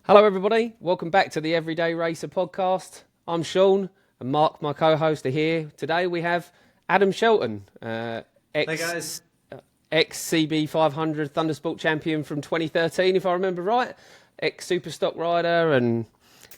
Hello, everybody. Welcome back to the Everyday Racer podcast. I'm Shaun, and Mark, my co-host, are here. Today we have Adam Shelton, Hey guys. ex-CB 500 Thundersport champion from 2013, if I remember right. Ex-super stock rider, and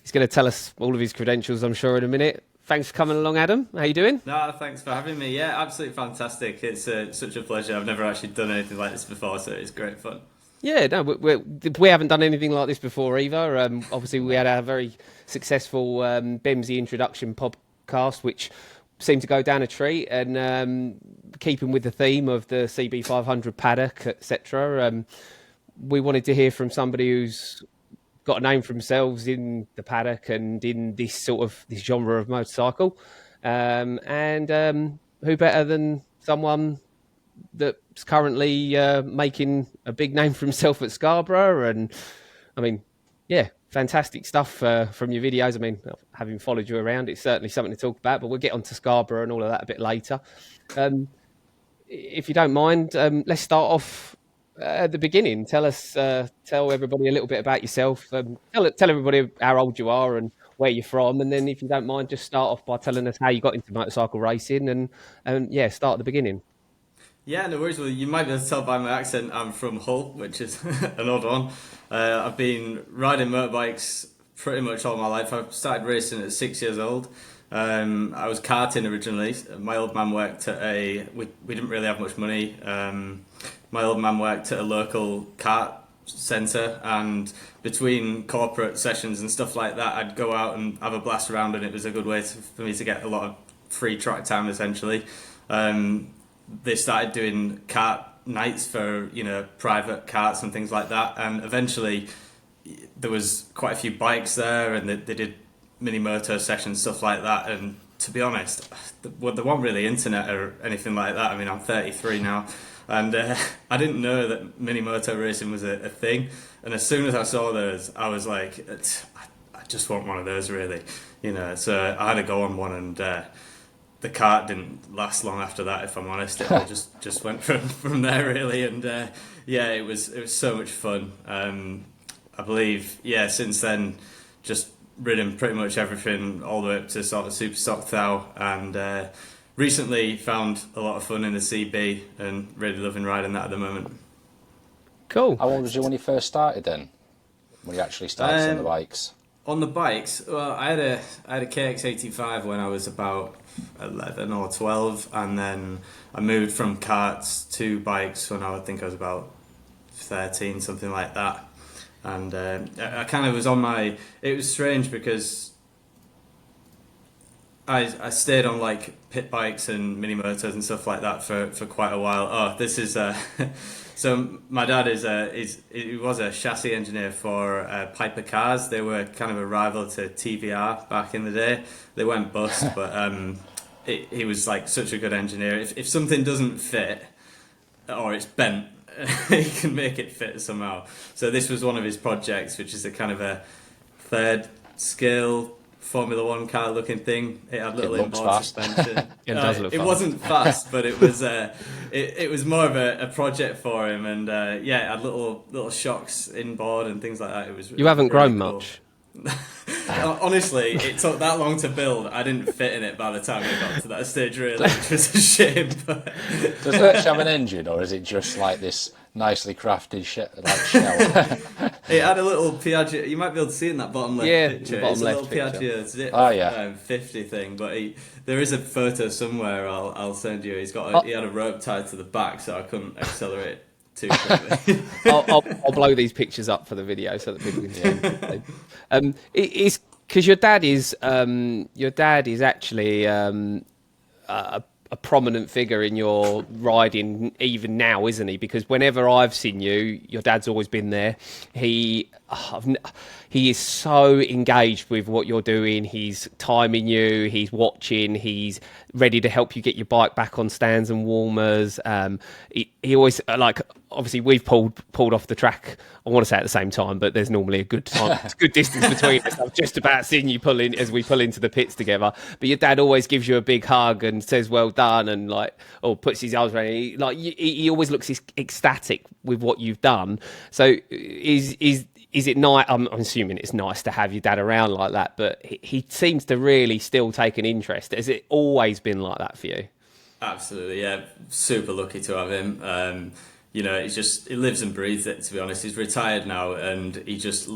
he's going to tell us all of his credentials, I'm sure, in a minute. Thanks for coming along, Adam. How you doing? No, thanks for having me. Yeah, absolutely fantastic. It's such a pleasure. I've never actually done anything like this before, so it's great fun. Yeah, no, we haven't done anything like this before either. Obviously, we had a very successful Bemsee introduction podcast, which seemed to go down a treat. And keeping with the theme of the CB 500 paddock, etc., we wanted to hear from somebody who's got a name for themselves in the paddock and in this genre of motorcycle. And who better than someone that's currently making a big name for himself at Scarborough. And I mean, yeah, fantastic stuff from your videos. I mean, having followed you around, it's certainly something to talk about, but we'll get on to Scarborough and all of that a bit later. If you don't mind, let's start off at the beginning. Tell everybody a little bit about yourself. Tell everybody how old you are and where you're from. And then if you don't mind, just start off by telling us how you got into motorcycle racing and yeah, start at the beginning. Yeah, no worries. Well, you might be able to tell by my accent I'm from Hull, which is an odd one. I've been riding motorbikes pretty much all my life. I started racing at 6 years old. I was karting originally. My old man worked at we didn't really have much money. My old man worked at a local kart centre, and between corporate sessions and stuff like that, I'd go out and have a blast around, and it was a good way for me to get a lot of free track time essentially. They started doing kart nights for, private karts and things like that, and eventually there was quite a few bikes there, and they did mini moto sessions, stuff like that. And to be honest, there wasn't really internet or anything like that. I mean, I'm 33 now, and I didn't know that mini moto racing was a thing. And as soon as I saw those, I was like, I just want one of those, really, So I had to go on one, and the kart didn't last long after that, if I'm honest. It all just went from there, really. And yeah, it was so much fun. I believe, since then, just ridden pretty much everything all the way up to sort of super stock thou, and recently found a lot of fun in the CB and really loving riding that at the moment. Cool. How old was you when you first started then? When you actually started on the bikes? On the bikes, well, I had a KX85 when I was about 11 or 12, and then I moved from karts to bikes when I think I was about 13, something like that. And I kind of was it was strange because I stayed on like pit bikes and mini motors and stuff like that for quite a while. Oh, this is so my dad he was a chassis engineer for Piper cars. They were kind of a rival to TVR back in the day. They went bust, but he was like such a good engineer. If something doesn't fit or it's bent, he can make it fit somehow. So this was one of his projects, which is a kind of a third scale Formula One car looking thing. It had little inboard suspension. It wasn't fast, but it was it was more of a project for him, and it had little shocks inboard and things like that. It was. You haven't grown cool. much. Honestly, it took that long to build. I didn't fit in it by the time it got to that stage, really, which was a shame. But does it have an engine, or is it just like this nicely crafted shell? It had a little Piaggio. You might be able to see it in that bottom left picture. Bottom left a little Piaggio Zip 50 thing. But there is a photo somewhere. I'll send you. He had a rope tied to the back, so I couldn't accelerate too quickly. I'll blow these pictures up for the video so that people can see. It's because your dad is actually a prominent figure in your riding even now, isn't he? Because whenever I've seen you, your dad's always been there. He is so engaged with what you're doing. He's timing you, he's watching, he's ready to help you get your bike back on stands and warmers. He always, obviously we've pulled off the track, I want to say at the same time, but there's normally a good distance between us. I've just about seen you pull in as we pull into the pits together. But your dad always gives you a big hug and says well done, and puts his arms around you. He always looks ecstatic with what you've done. So is is it nice? I'm assuming it's nice to have your dad around like that, but he seems to really still take an interest. Has it always been like that for you? Absolutely, yeah. Super lucky to have him. You know, he lives and breathes it. To be honest, he's retired now, and he just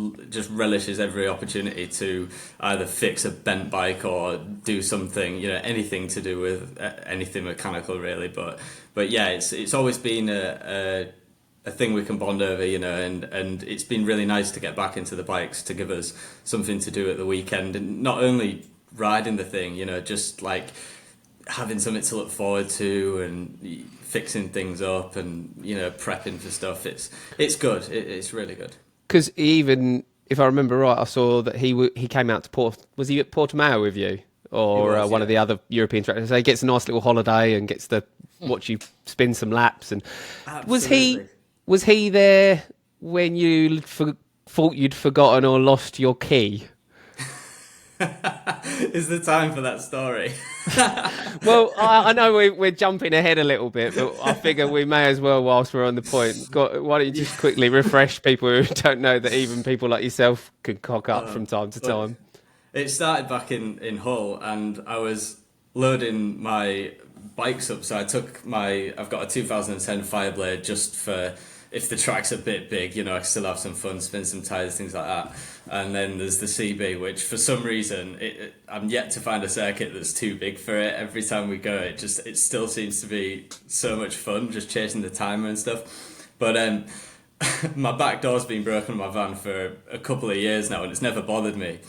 relishes every opportunity to either fix a bent bike or do something. You know, anything to do with anything mechanical, really. But yeah, it's always been a thing we can bond over. You know, and it's been really nice to get back into the bikes to give us something to do at the weekend, and not only riding the thing. You know, just like having something to look forward to and fixing things up and, you know, prepping for stuff. It's good. It's really good. Because even if I remember right, I saw that he came out to was he at Portimao with you or one of the other European tracks? So he gets a nice little holiday and gets to watch you spin some laps. And Absolutely. was he there when you thought you'd forgotten or lost your key? Is the time for that story? Well, I know we're jumping ahead a little bit, but I figure we may as well, whilst we're on the point. Why don't you just quickly refresh people who don't know that even people like yourself can cock up from time to time? It started back in Hull, and I was loading my bikes up. So I've got a 2010 Fireblade just for if the track's a bit big, you know, I can still have some fun, spin some tyres, things like that. And then there's the CB, which for some reason I'm yet to find a circuit that's too big for it. Every time we go, it still seems to be so much fun, just chasing the timer and stuff. But my back door's been broken on my van for a couple of years now, and it's never bothered me.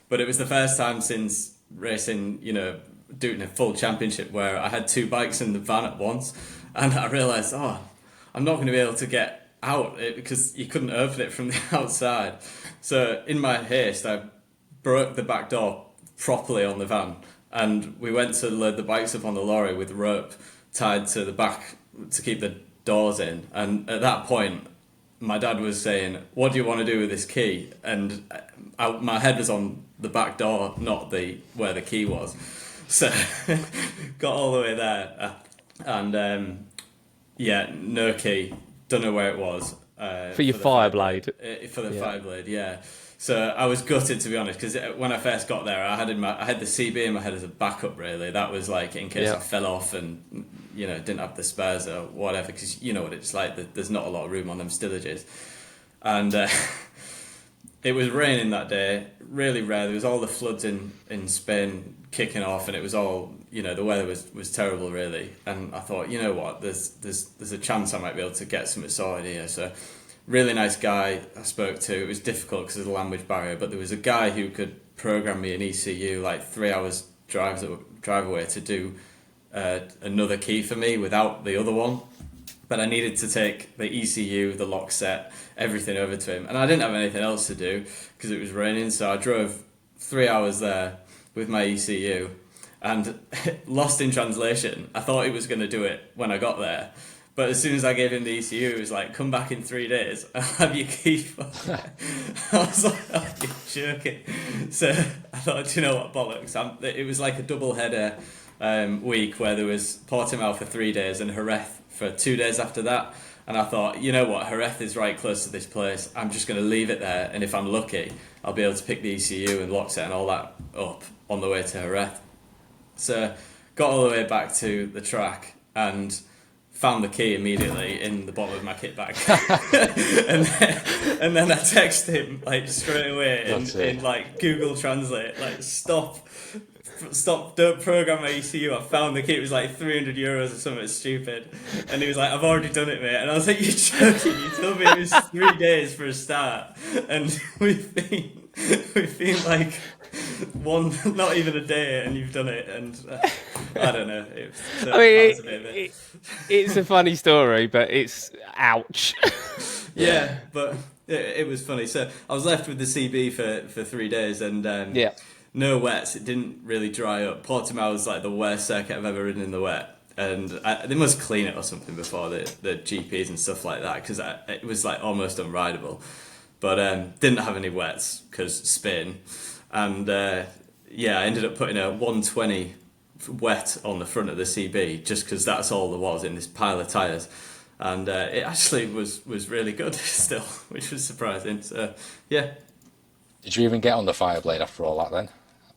But it was the first time since racing, you know, doing a full championship where I had two bikes in the van at once, and I realised, I'm not going to be able to get out because you couldn't open it from the outside. So in my haste, I broke the back door properly on the van, and we went to load the bikes up on the lorry with rope tied to the back to keep the doors in. And at that point, my dad was saying, "What do you want to do with this key?" And my head was on the back door, not where the key was. So got all the way there, and yeah, no key. Don't know where it was. For your Fireblade? For the Fireblade, yeah. So I was gutted, to be honest, because when I first got there, I had the CB in my head as a backup, really. That was like in case I fell off and, you know, didn't have the spares or whatever, because you know what it's like, there's not a lot of room on them stillages. And it was raining that day, really rare. There was all the floods in Spain kicking off, and it was all, you know, the weather was terrible, really. And I thought, you know what, there's a chance I might be able to get something sorted here. So really nice guy I spoke to. It was difficult because of the language barrier, but there was a guy who could program me an ECU like 3 hours drive away to do another key for me without the other one. But I needed to take the ECU, the lock set, everything over to him. And I didn't have anything else to do because it was raining. So I drove 3 hours there with my ECU and lost in translation. I thought he was going to do it when I got there. But as soon as I gave him the ECU, it was like, come back in 3 days, I'll have your key for you. I was like, oh, you're joking. So I thought, do you know what, bollocks. It was like a double header week where there was Portimao for 3 days and Jerez for 2 days after that. And I thought, you know what, Jerez is right close to this place. I'm just going to leave it there. And if I'm lucky, I'll be able to pick the ECU and lock set and all that up on the way to Jerez. So got all the way back to the track and found the key immediately in the bottom of my kit bag. and then I texted him like straight away in like Google Translate, like stop, don't program my ECU. I found the key. It was like €300 or something stupid. And he was like, I've already done it, mate. And I was like, you're joking. You told me it was 3 days for a start. And we've been like not even a day, and you've done it. And I don't know. It's a funny story, but it's ouch. Yeah, but it was funny. So I was left with the CB for 3 days, and no wets. It didn't really dry up. Portimao was like the worst circuit I've ever ridden in the wet, and they must clean it or something before the GPs and stuff like that, because it was like almost unrideable. But didn't have any wets because Spain, and I ended up putting a 120 wet on the front of the CB just because that's all there was in this pile of tyres. and it actually was really good still, which was surprising. So yeah, Did you even get on the Fireblade after all that then?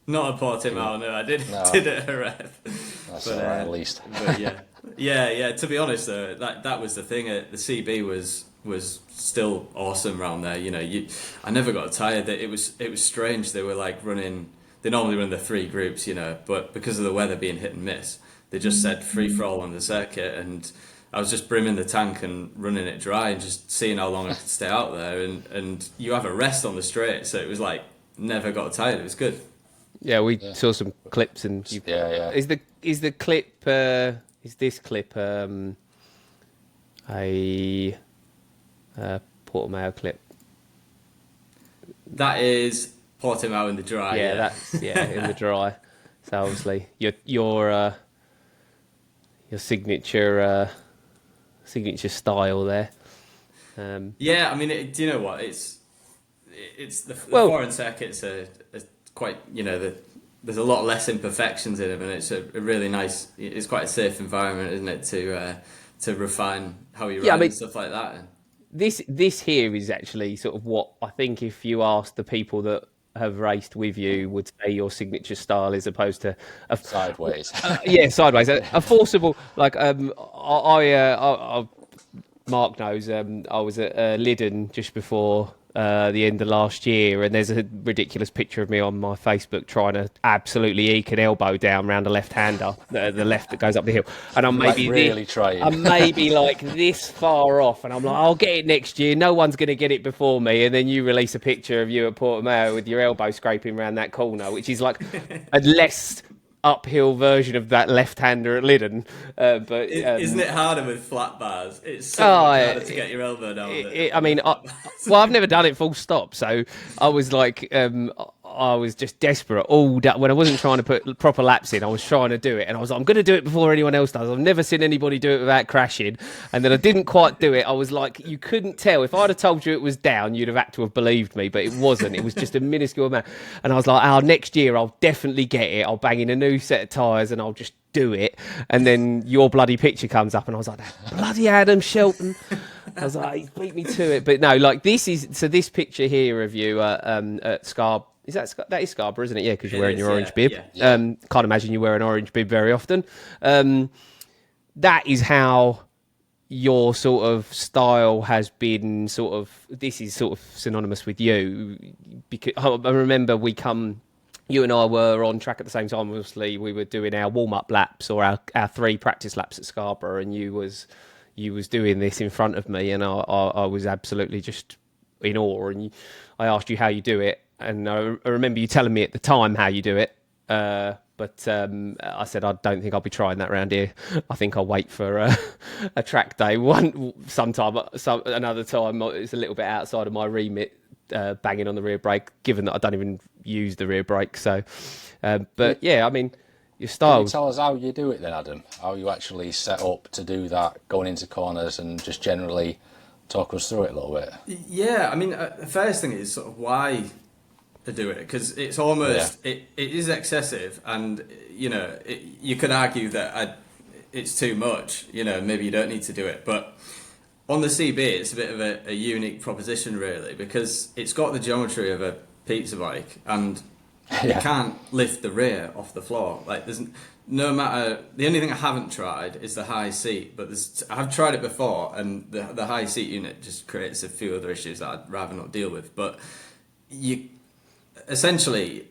not a Portimao, no, I did No. did it at a ref. That's But, all right, at least. but yeah. To be honest, though, that was the thing. The CB was still awesome around there. I never got tired. It was strange. They were like running. They normally run the three groups, but because of the weather being hit and miss, they just said free for all on the circuit, and I was just brimming the tank and running it dry and just seeing how long I could stay out there. And you have a rest on the straight, so it was like never got tired. It was good. Yeah, we saw some clips, and Yeah. Is the clip? Is this clip a Portimao clip? That is Portimao in the dry. Yeah, that's in the dry. So obviously your signature style there. Yeah, I mean, do you know what? It's the foreign circuits are quite, there's a lot less imperfections in them, and it's a really nice. It's quite a safe environment, isn't it, to refine how you ride and stuff like that. This here is actually sort of what I think, if you ask the people that have raced with you, would say your signature style, as opposed to Sideways. Sideways. A forcible, like Mark knows. I was at Lyddon just before the end of last year, and there's a ridiculous picture of me on my Facebook trying to absolutely eke an elbow down round a left-hander, the left that goes up the hill, and I'm maybe trying. I'm maybe like this far off, and I'm like, I'll get it next year. No one's going to get it before me, and then you release a picture of you at Portimao with your elbow scraping around that corner, which is like a less uphill version of that left-hander at Lyddon, but isn't it harder with flat bars? It's so much harder to get your elbow down. I've never done it full stop, so I was like, I was just desperate all day. When I wasn't trying to put proper laps in, I was trying to do it, and I was like, I'm going to do it before anyone else does. I've never seen anybody do it without crashing, and then I didn't quite do it. I was like, you couldn't tell. If I'd have told you it was down, you'd have had to have believed me, but it wasn't. It was just a minuscule amount, and I was like, next year I'll definitely get it. I'll bang in a new set of tyres, and I'll just do it. And then your bloody picture comes up, and I was like, bloody Adam Shelton. I was like, he beat me to it. But no, like this picture here of you at Scarborough. That is Scarborough, isn't it? Yeah, because you're wearing your orange bib. Yeah. Can't imagine you wear an orange bib very often. That is how your sort of style has been this is sort of synonymous with you. Because I remember you and I were on track at the same time. Obviously, we were doing our warm-up laps or our 3 practice laps at Scarborough, and you was doing this in front of me, and I was absolutely just in awe. And I asked you how you do it, and I remember you telling me at the time how you do it. But I said, I don't think I'll be trying that round here. I think I'll wait for a track day another time. It's a little bit outside of my remit, banging on the rear brake, given that I don't even use the rear brake. So, but yeah, I mean, your style. Can you tell us how you do it then, Adam? How you actually set up to do that, going into corners, and just generally talk us through it a little bit? Yeah, I mean, the first thing is sort of why to do it, because it's almost it is excessive, and you could argue that it's too much. Maybe you don't need to do it, but on the CB it's a bit of a unique proposition, really, because it's got the geometry of a pizza bike, and you can't lift the rear off the floor. Like there's no matter. The only thing I haven't tried is the high seat, but I've tried it before, and the high seat unit just creates a few other issues that I'd rather not deal with. But essentially,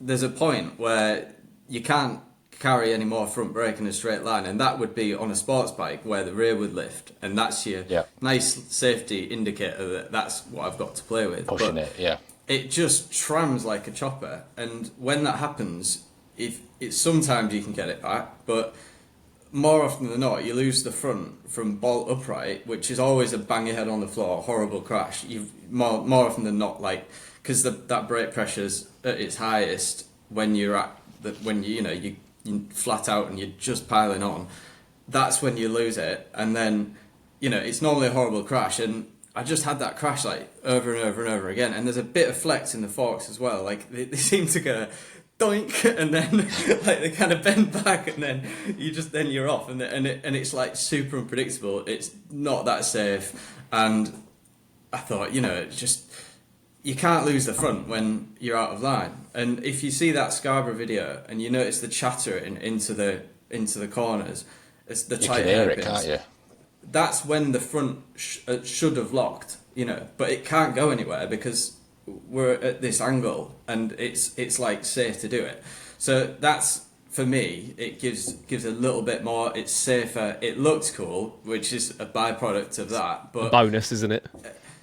there's a point where you can't carry any more front brake in a straight line, and that would be on a sports bike where the rear would lift, and that's your nice safety indicator that that's what I've got to play with. Pushing it just trams like a chopper, and when that happens, sometimes you can get it back, but more often than not, you lose the front from bolt upright, which is always a bang your head on the floor, horrible crash. More often than not, like, because that brake pressure's at its highest when you're you flat out and you're just piling on. That's when you lose it, and then it's normally a horrible crash. And I just had that crash like over and over and over again. And there's a bit of flex in the forks as well. Like they seem to go doink, and then like they kind of bend back, and then you're off, and it's like super unpredictable. It's not that safe, and I thought, it's just you can't lose the front when you're out of line. And if you see that Scarborough video and you notice the chattering into the corners, it's the You tight can hear it, hairpins. can't you? That's when the front should have locked, but it can't go anywhere because we're at this angle and it's like safe to do it. So that's, for me, it gives a little bit more. It's safer. It looks cool, which is a byproduct of that. But A bonus, isn't it?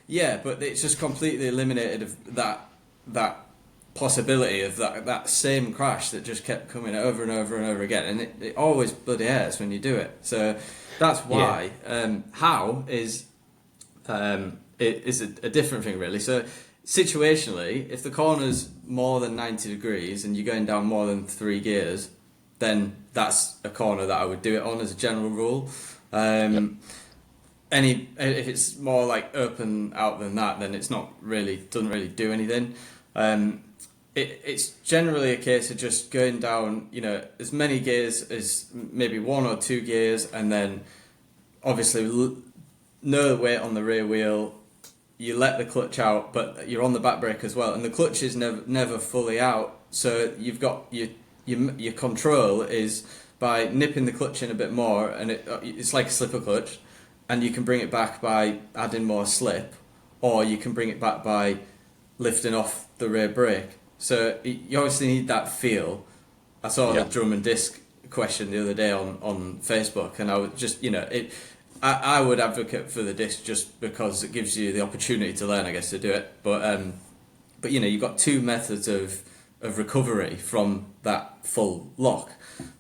yeah, but it's just completely eliminated of that possibility of that same crash that just kept coming over and over and over again, and it always bloody hurts when you do it. So that's why. How is it is a different thing really. So situationally, if the corner's more than 90 degrees and you're going down more than 3 gears, then that's a corner that I would do it on as a general rule. If it's more like open out than that, then it's doesn't really do anything. It's generally a case of just going down, as many gears as maybe 1 or 2 gears, and then obviously no weight on the rear wheel. You let the clutch out, but you're on the back brake as well, and the clutch is never fully out. So you've got your control is by nipping the clutch in a bit more, and it's like a slipper clutch, and you can bring it back by adding more slip, or you can bring it back by lifting off the rear brake. So you obviously need that feel. I saw the drum and disc question the other day on Facebook, and I would just, I would advocate for the disc just because it gives you the opportunity to learn, I guess, to do it. But you've got 2 methods of recovery from that full lock,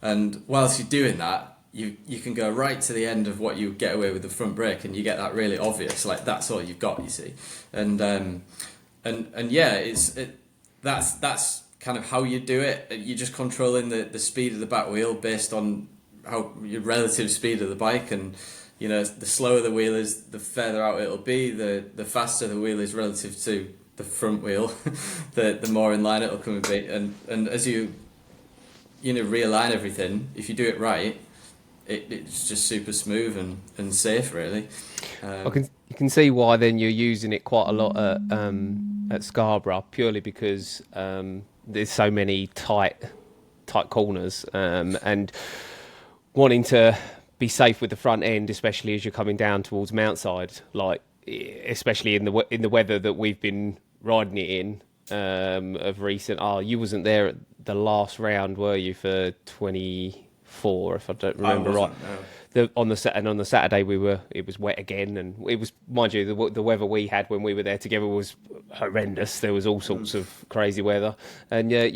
and whilst you're doing that, you can go right to the end of what you get away with the front brake, and you get that really obvious, like that's all you've got, you see, and yeah, that's kind of how you do it. You're just controlling the speed of the back wheel based on how your relative speed of the bike, and the slower the wheel is, the further out it'll be. The faster the wheel is relative to the front wheel, the more in line it'll come and be. And as you realign everything, if you do it right, it's just super smooth and safe, really. You can see why then you're using it quite a lot at Scarborough, purely because there's so many tight corners, and wanting to be safe with the front end, especially as you're coming down towards Mountside, like especially in the weather that we've been riding it in of recent. You wasn't there at the last round, were you, for 24, if I don't remember right? No. On the Saturday it was wet again, and it was, mind you, the weather we had when we were there together was horrendous. There was all sorts of crazy weather, and you're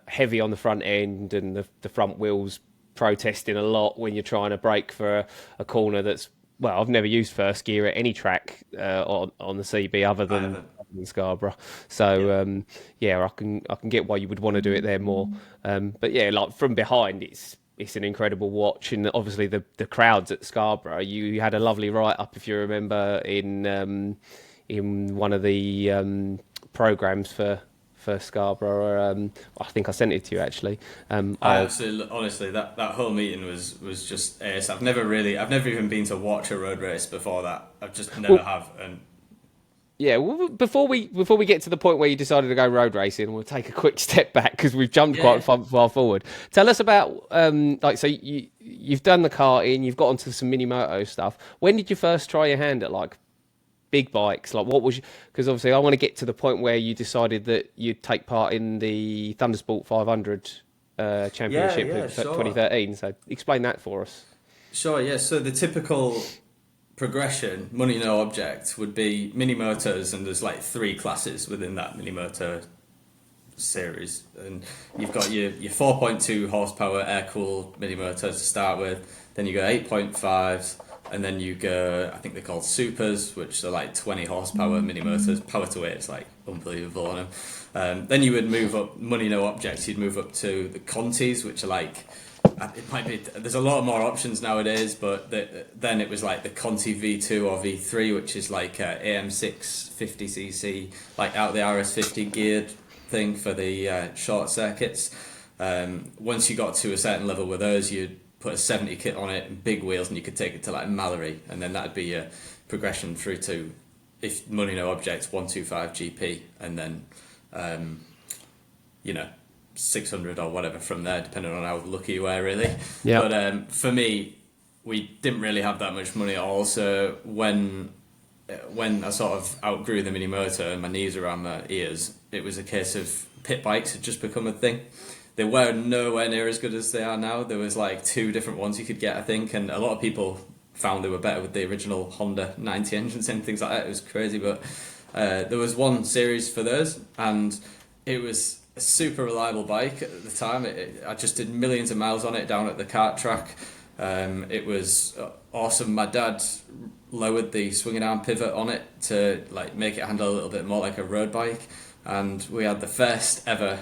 heavy on the front end, and the front wheels protesting a lot when you're trying to brake for a corner that's, well, I've never used first gear at any track on the CB other than Scarborough. So I can get why you would want to do it there more. But yeah, like from behind, it's an incredible watch, and obviously the crowds at Scarborough. You had a lovely write up, if you remember, in one of the programs for Scarborough. I think I sent it to you actually. Honestly, that whole meeting was just ace. I've never even been to watch a road race before that. I've just never have. And yeah, well, before we get to the point where you decided to go road racing, we'll take a quick step back because we've jumped quite far forward. Tell us about so you've done the karting, you've got onto some mini moto stuff. When did you first try your hand at like big bikes? Like what was because obviously I want to get to the point where you decided that you'd take part in the Thundersport 500 championship in 2013. So explain that for us. Sure, yeah. So the typical progression, money no object, would be mini motos, and there's like 3 classes within that mini moto series, and you've got your 4.2 horsepower air cooled mini motos to start with, then you go 8.5s, and then you go, I think they're called supers, which are like 20 horsepower mini motors. Power to weight is like unbelievable on them. Then you would move up, money no objects, you'd move up to the Contis, which are like, it might be, there's a lot more options nowadays, but then it was like the Conti V2 or V3, which is like AM6 50cc, like out the RS50 geared thing for the short circuits. Once you got to a certain level with those, you'd put a 70 kit on it and big wheels, and you could take it to like Mallory, and then that'd be your progression through to, if money no objects, 125 GP, and then 600 or whatever from there, depending on how lucky you were, really. Yeah. But for me, we didn't really have that much money at all. So when I sort of outgrew the mini motor and my knees around my ears, it was a case of pit bikes had just become a thing. They were nowhere near as good as they are now. There was like 2 different ones you could get, I think, and a lot of people found they were better with the original Honda 90 engines and things like that. It was crazy, but there was one series for those, and it was a super reliable bike at the time. I just did millions of miles on it down at the kart track. It was awesome. My dad lowered the swinging arm pivot on it to like make it handle a little bit more like a road bike, and we had the first ever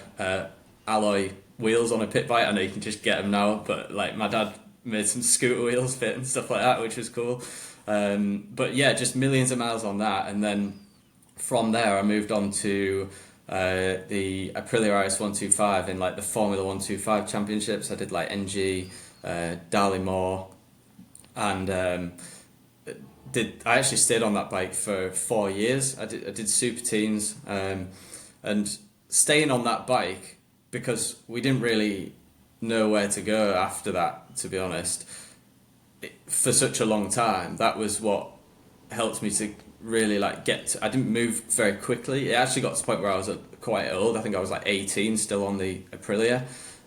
alloy wheels on a pit bike. I know you can just get them now, but like my dad made some scooter wheels fit and stuff like that, which was cool. But yeah, just millions of miles on that, and then from there I moved on to the Aprilia RS 125 in like the Formula 125 championships. I did like NG, Darley-Moore, and I actually stayed on that bike for 4 years. I did super teens, and staying on that bike, because we didn't really know where to go after that, to be honest, for such a long time. That was what helped me to really like I didn't move very quickly. It actually got to the point where I was quite old. I think I was like 18 still on the Aprilia,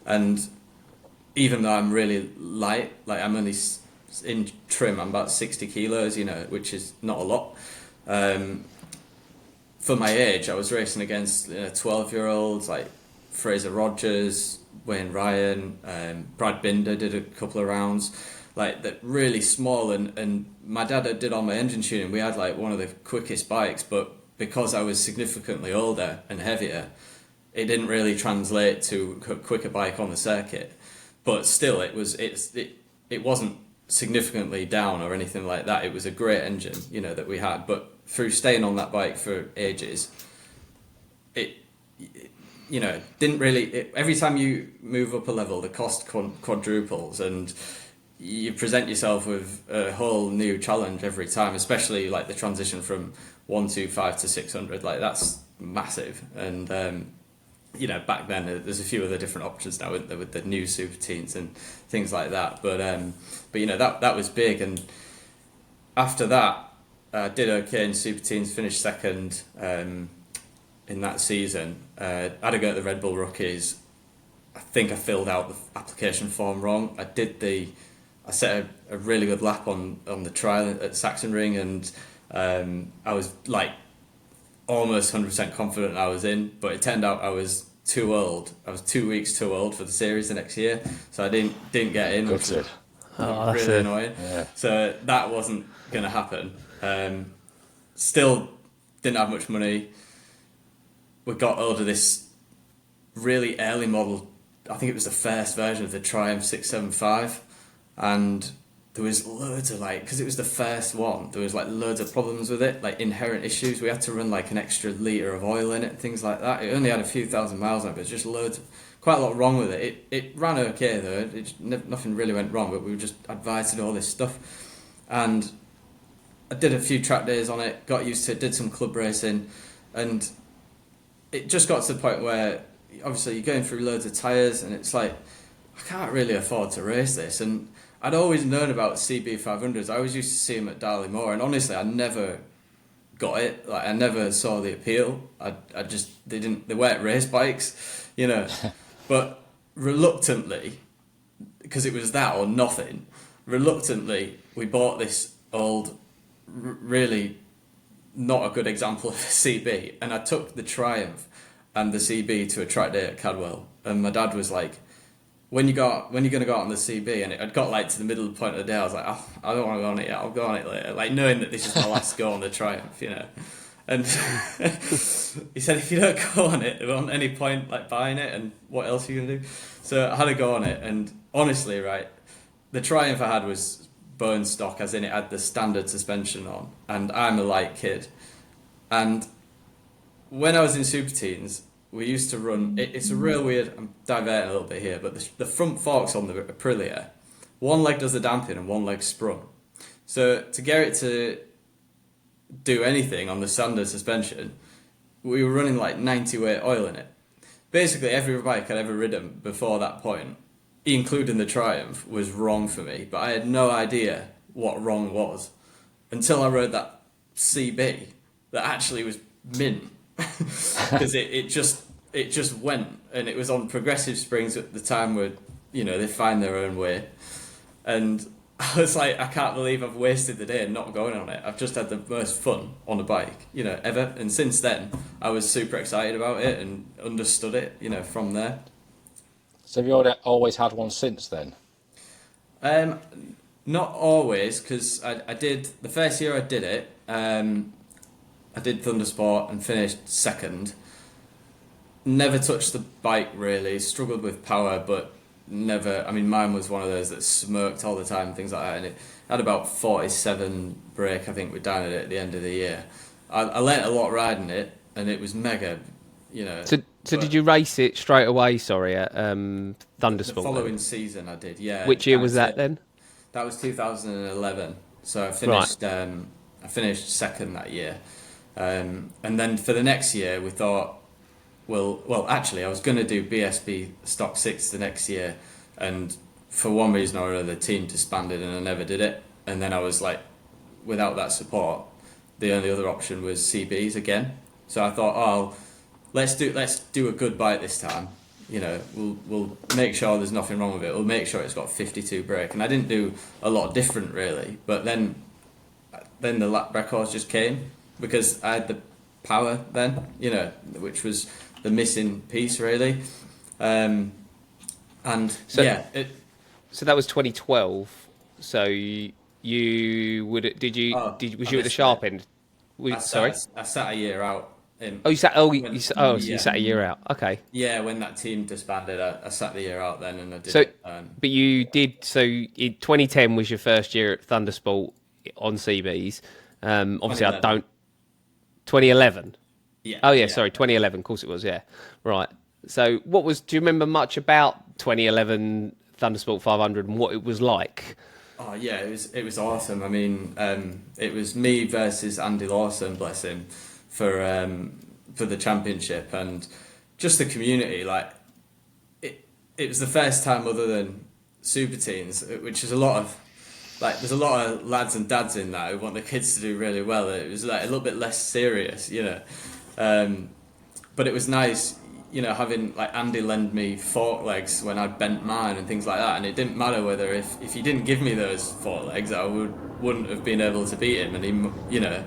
and even though I'm really light, like I'm only in trim, I'm about 60 kilos, which is not a lot. For my age, I was racing against 12-year-olds like Fraser Rogers, Wayne Ryan, Brad Binder did a couple of rounds, like that, really small. And my dad did all my engine tuning. We had like one of the quickest bikes, but because I was significantly older and heavier, it didn't really translate to a quicker bike on the circuit. But still, it wasn't significantly down or anything like that. It was a great engine, that we had. But through staying on that bike for ages, didn't really. Every time you move up a level, the cost quadruples, and you present yourself with a whole new challenge every time. Especially like the transition from 125 to 600, like that's massive. And back then there's a few other different options now with the new super teens and things like that. But that was big. And after that, I did okay in super teens, finished second in that season. I had to go to the Red Bull Rookies. I think I filled out the application form wrong. I set a really good lap on the trial at Saxon Ring, and I was like almost 100% confident I was in, but it turned out I was too old. I was 2 weeks too old for the series the next year, so I didn't get in, which was really annoying. Yeah. So that wasn't going to happen. Still didn't have much money. We got hold of this really early model. I think it was the first version of the Triumph 675, and there was loads of because it was the first one, there was loads of problems with it, like inherent issues. We had to run an extra litre of oil in it and things like that. It only had a few thousand miles on it, but just quite a lot wrong with it. It ran okay though, nothing really went wrong, but we were just advised to do all this stuff. And I did a few track days on it, got used to it, did some club racing, and it just got to the point where obviously you're going through loads of tyres, and it's like, I can't really afford to race this. And I'd always known about CB500s. I always used to see them at Darley-Moore, and honestly, I never got it. I never saw the appeal. They weren't race bikes, But reluctantly, because it was that or nothing, we bought this old, really not a good example of a CB, and I took the Triumph and the CB to a track day at Cadwell, and my dad was like, when you're going to go out on the CB, and it got to the middle of the point of the day, I was like, oh, I don't want to go on it yet, I'll go on it later, knowing that this is my last go on the Triumph, And he said, if you don't go on it, there wasn't any point buying it, and what else are you going to do? So I had to go on it, and honestly, right, the Triumph I had was bone stock, as in it had the standard suspension on, and I'm a light kid. And when I was in super teens, we used to run. It's a real weird. I'm diverting a little bit here, but the front forks on the Aprilia, one leg does the damping and one leg sprung. So to get it to do anything on the standard suspension, we were running like 90 weight oil in it. Basically, every bike I'd ever ridden before that point, including the Triumph, was wrong for me. But I had no idea what wrong was until I rode that CB that actually was mint. Because it just went, and it was on progressive springs at the time where, you know, they find their own way. And I was like, I can't believe I've wasted the day not going on it. I've just had the most fun on a bike, you know, ever. And since then, I was super excited about it and understood it, you know, from there. So have you always had one since then? Not always, because I did, the first year I did it, I did Thundersport and finished second. Never touched the bike really, struggled with power, but never, I mean, mine was one of those that smirked all the time, things like that, and it had about 47 brake, I think, we're down at it at the end of the year. I learnt a lot riding it, and it was mega, you know. So did you race it straight away, sorry, at Thundersport? The following season I did, yeah. Which year was that then? That was 2011, so I finished, Right. I finished second that year. And then for the next year, we thought, well, actually, I was going to do BSB Stock 6 the next year, and for one reason or another, the team disbanded and I never did it. And then I was like, without that support, the only other option was CBs again. So I thought, oh, let's do a good bike this time. You know, we'll make sure there's nothing wrong with it. We'll make sure it's got 52 brake. And I didn't do a lot different really, but then the lap records just came because I had the power then, you know, which was the missing piece really. And So- yeah, So that was 2012. So you would did you Oh, was I you at the missed sharp it. end? I Sorry. sat a year out. Oh, you sat. Oh, when- so you sat a year out. Okay. Yeah, when that team disbanded, I sat the year out then, and I did So, it. but you did. So, in 2010 was your first year at Thundersport on CBs. Obviously, I 2011. don't. 2011. Yeah. Oh yeah, sorry, 2011. Of course it was. Yeah, right. So, what was? Do you remember much about 2011 Thundersport 500 and what it was like? Oh yeah, it was awesome. I mean, it was me versus Andy Lawson, bless him, for the championship, and just the community. Like, it was the first time other than Super Teens, which is a lot of, like, there's a lot of lads and dads in that who want the kids to do really well. It was like a little bit less serious, you know. But it was nice, you know, having like Andy lend me fork legs when I bent mine and things like that, and it didn't matter whether if he didn't give me those fork legs, I wouldn't have been able to beat him, and he, you know,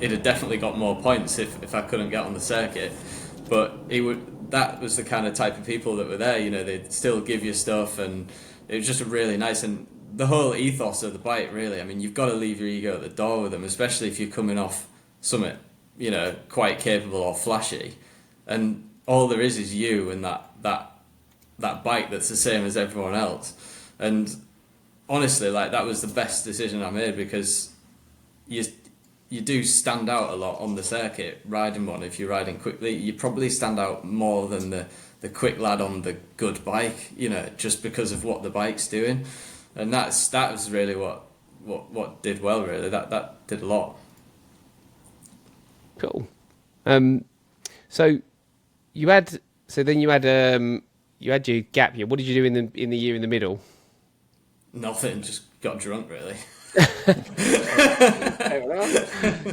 he'd have definitely got more points if I couldn't get on the circuit. But he would. That was the kind of type of people that were there. You know, they'd still give you stuff, and it was just really nice. And the whole ethos of the bike, really. I mean, you've got to leave your ego at the door with them, especially if you're coming off something, you know, quite capable or flashy, and all there is you and that bike that's the same as everyone else. And honestly, like, that was the best decision I made, because you do stand out a lot on the circuit riding one. If you're riding quickly, you probably stand out more than the quick lad on the good bike, you know, just because of what the bike's doing. And that was really what did well, really. That did a lot. Cool. So you had. So then you had your gap year. What did you do in the year in the middle? Nothing, just got drunk, really.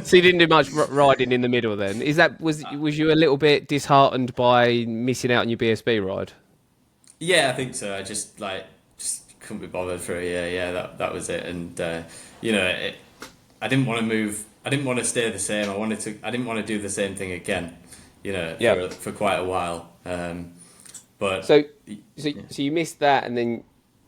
So you didn't do much riding in the middle then. Was you a little bit disheartened by missing out on your BSB ride? Yeah, I think so. I just couldn't be bothered for a year. Yeah, that was it. And you know, I didn't want to move. I didn't want to stay the same. I didn't want to do the same thing again. You know, Yeah. for quite a while. But So you missed that, and then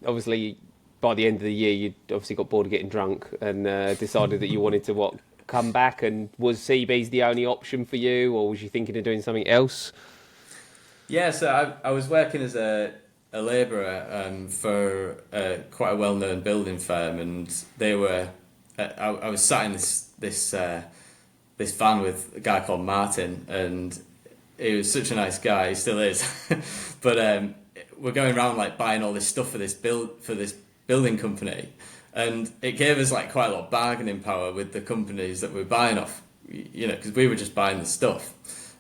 obviously by the end of the year, you obviously got bored of getting drunk and decided that you wanted to come back. And was CB's the only option for you, or was you thinking of doing something else? yeah, so I was working as a labourer for quite a well-known building firm, and they were. I was sat in this van with a guy called Martin, and he was such a nice guy. He still is. But we're going around like buying all this stuff for this building company, and it gave us like quite a lot of bargaining power with the companies that we're buying off. You know, because we were just buying the stuff,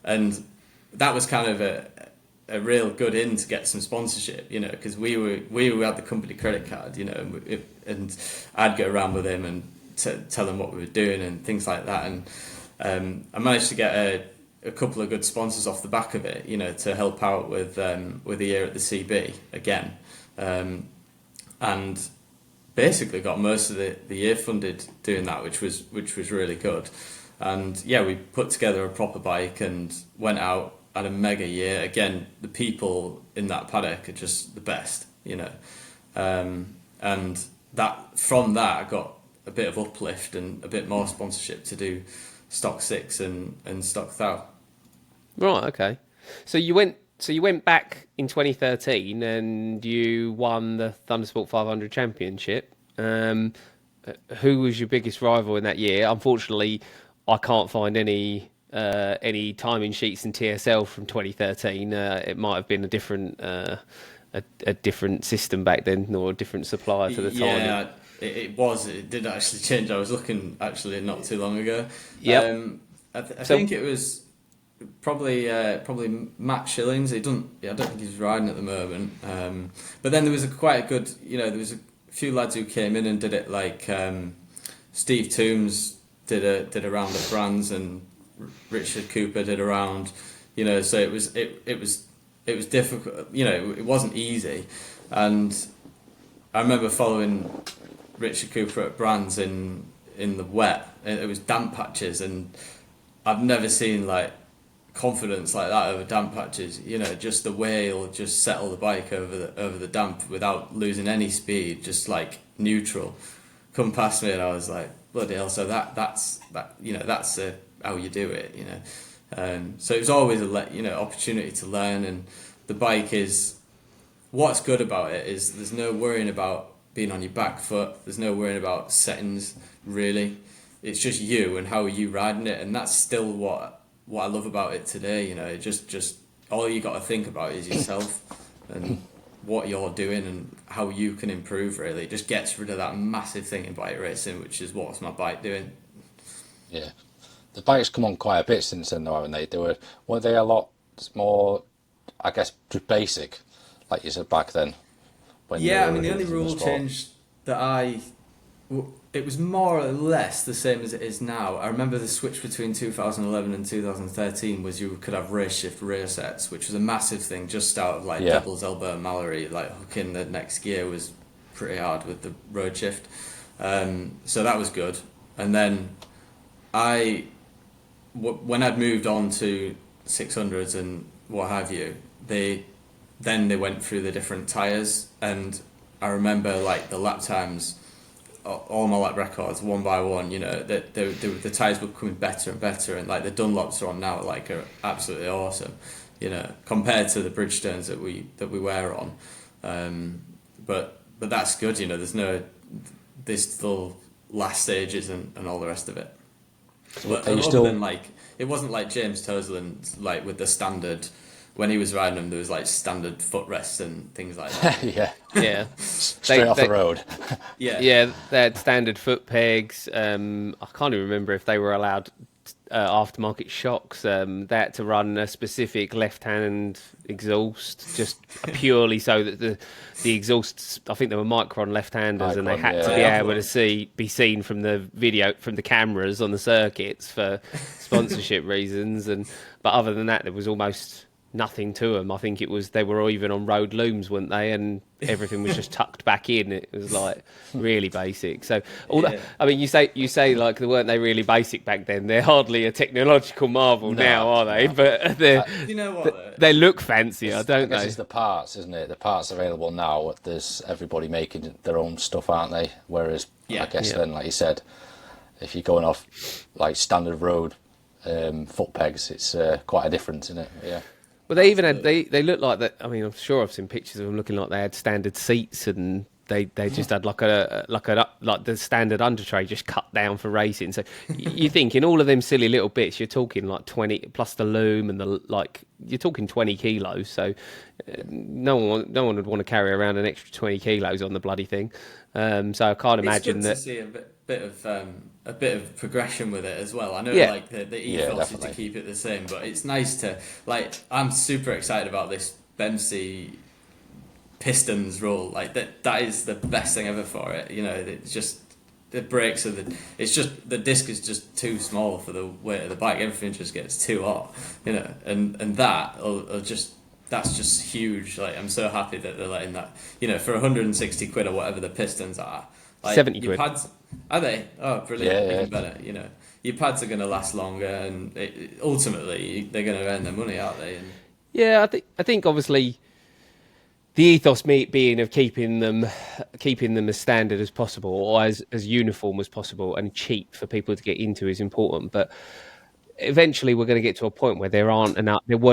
and that was kind of a real good in to get some sponsorship. You know, because we had the company credit card. You know, and I'd go around with him and tell him what we were doing and things like that, and I managed to get a couple of good sponsors off the back of it, you know, to help out with the year at the CB again, and basically got most of the year funded doing that, which was really good. And yeah, we put together a proper bike and went out, had a mega year. Again, the people in that paddock are just the best, you know, and that from that I got a bit of uplift and a bit more sponsorship to do Stock 6 and Stock Thou. Right. Okay. So you went back in 2013 and you won the Thundersport 500 Championship. Who was your biggest rival in that year? Unfortunately, I can't find any timing sheets in TSL from 2013. It might have been a different different system back then, or a different supplier to the timing. Yeah, it did actually change. I was looking actually not too long ago. Yep. I think it was probably Matt Shillings. I don't think he's riding at the moment. But then there was quite a good, you know, there was a few lads who came in and did it, like Steve Toombs did a round of brands, and Richard Cooper did a round, you know. So it was difficult, you know. It wasn't easy, and I remember following Richard Cooper at Brands in the wet. It was damp patches, and I've never seen like confidence like that over damp patches. You know, just the way he'll just settle the bike over the damp without losing any speed, just like neutral. Come past me, and I was like, bloody hell! So that's you know, that's how you do it. You know, so it was always a opportunity to learn, and the bike is. What's good about it is there's no worrying about being on your back foot. There's no worrying about settings, really. It's just you and how are you riding it, and that's still what I love about it today. You know, just all you got to think about is yourself and what you're doing and how you can improve. Really, it just gets rid of that massive thing in bike racing, which is what's my bike doing. Yeah, the bike's come on quite a bit since then, though, haven't they? Weren't they a lot more, I guess, just basic, like you said back then? Yeah, I mean, the only rule change that it was more or less the same as it is now. I remember the switch between 2011 and 2013 was you could have race shift rear sets, which was a massive thing just out of like Devil's Elbow and Mallory. Like hooking the next gear was pretty hard with the road shift. So that was good. And then when I'd moved on to 600s and what have you, they went through the different tyres, and I remember like the lap times, all my lap records one by one, you know, that the tyres were becoming better and better, and like the Dunlops are on now like are absolutely awesome, you know, compared to the Bridgestones that we were on. But that's good, you know. There's no this still last stages and all the rest of it. But other than like, it wasn't like James Toseland, like with the standard. When he was riding them, there was like standard footrests and things like that. Yeah. Straight off the road. Yeah, they had standard foot pegs. I can't even remember if they were allowed aftermarket shocks. They had to run a specific left-hand exhaust, just purely so that the exhausts, I think they were Micron left-handers, and they had to be able to be seen from the video, from the cameras on the circuits for sponsorship reasons. But other than that, there was almost nothing to them. I think they were even on road looms, weren't they? And everything was just tucked back in. It was like really basic. So I mean, you say like, weren't they really basic back then? They're hardly a technological marvel now, are they? No. But you know what? They look fancier, don't they? It's the parts, isn't it? The parts available now. There's everybody making their own stuff, aren't they? Whereas I guess then, like you said, if you're going off like standard road foot pegs, it's quite a difference, isn't it? Yeah. Well, they even had they looked like that. I mean, I'm sure I've seen pictures of them looking like they had standard seats and They just had like the standard under tray just cut down for racing. So you think in all of them silly little bits, you're talking like 20 plus the loom and you're talking 20 kilos. So no one would want to carry around an extra 20 kilos on the bloody thing. So I can't imagine it's good that. to see a bit of progression with it as well. I know Yeah. like the ethos is to keep it the same, but it's nice to I'm super excited about this Bemsee pistons roll. Like that is the best thing ever for it. You know, it's just the brakes are the disc is just too small for the weight of the bike. Everything just gets too hot. You know, and that's just huge. Like I'm so happy that they're letting that. You know, for 160 quid or whatever the pistons are. Like, 70 your quid. pads, are they? Oh, brilliant! Yeah. Even better. You know, your pads are going to last longer, and ultimately they're going to earn their money, aren't they? And Yeah, I think obviously the ethos being of keeping them as standard as possible or as uniform as possible and cheap for people to get into is important. But eventually we're going to get to a point where there weren't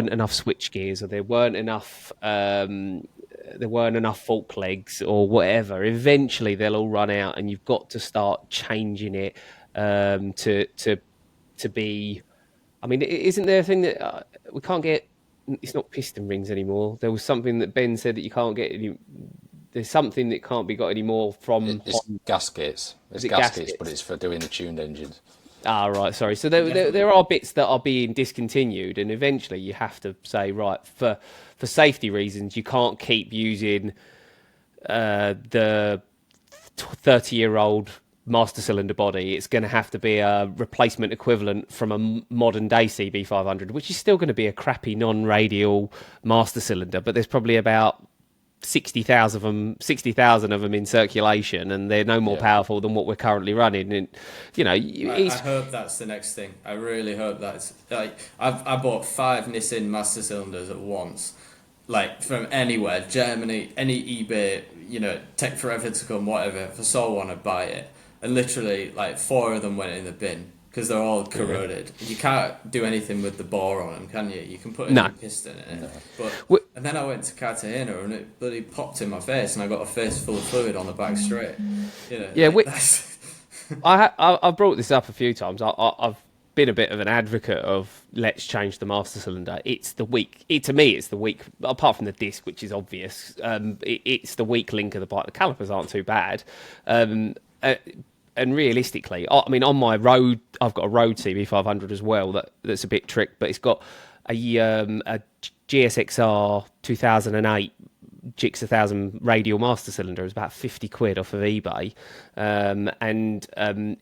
enough switch gears, or there weren't enough fork legs or whatever. Eventually they'll all run out, and you've got to start changing it to be. I mean, isn't there a thing that we can't get? It's not piston rings anymore. There was something that Ben said that you can't get any. There's something that can't be got anymore from It's gaskets. It's gaskets, but it's for doing the tuned engines. Ah, right. Sorry. So there are bits that are being discontinued, and eventually you have to say, right, for safety reasons, you can't keep using the 30-year-old master cylinder body. It's going to have to be a replacement equivalent from a modern day CB500, which is still going to be a crappy non-radial master cylinder, but there's probably about 60,000 of them in circulation, and they're no more powerful than what we're currently running. And you know, I hope that's the next thing. I really hope that's like I bought 5 Nissin master cylinders at once, like from anywhere, Germany, any eBay, you know, take forever to come, whatever. If I saw one, I'd buy it. And literally, like 4 of them went in the bin because they're all corroded. You can't do anything with the bore on them, can you? You can put a new piston in it. But and then I went to Cartagena and it bloody popped in my face, and I got a face full of fluid on the back straight. You know, yeah, I've brought this up a few times. I've been a bit of an advocate of let's change the master cylinder. It's the weak. To me, it's the weak. Apart from the disc, which is obvious, it's the weak link of the bike. The calipers aren't too bad. And realistically, I mean, on my road, I've got a road CB500 as well that's a bit tricked, but it's got a GSXR 2008 GX 1000 radial master cylinder. It's about 50 quid off of eBay, and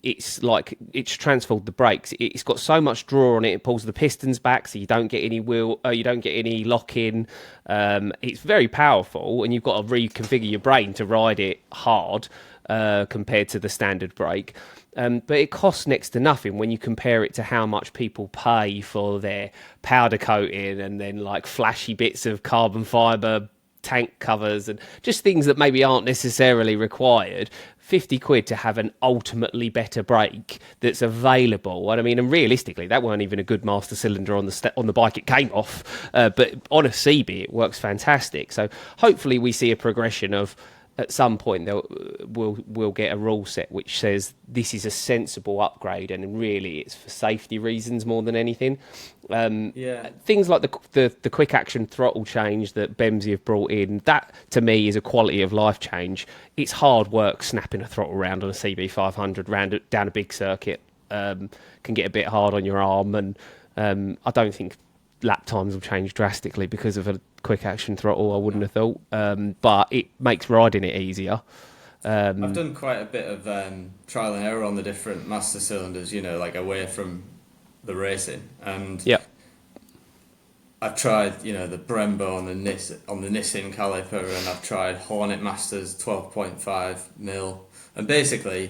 it's transformed the brakes. It's got so much draw on it; it pulls the pistons back, so you don't get any you don't get any lock in. It's very powerful, and you've got to reconfigure your brain to ride it hard. Compared to the standard brake. But it costs next to nothing when you compare it to how much people pay for their powder coating and then like flashy bits of carbon fibre tank covers and just things that maybe aren't necessarily required. 50 quid to have an ultimately better brake that's available. And I mean, and realistically, that weren't even a good master cylinder on the bike it came off. But on a CB, it works fantastic. So hopefully we see a progression of at some point we'll get a rule set which says this is a sensible upgrade, and really it's for safety reasons more than anything. Things like the quick action throttle change that Bemsee have brought in, that to me is a quality of life change. It's hard work snapping a throttle round on a CB500 down a big circuit. Can get a bit hard on your arm, and I don't think lap times will change drastically because of a quick action throttle, I wouldn't have thought, but it makes riding it easier. I've done quite a bit of trial and error on the different master cylinders, you know, like away from the racing, and I've tried, you know, the Brembo on the Nissin caliper, and I've tried Hornet Masters 12.5 mil, and basically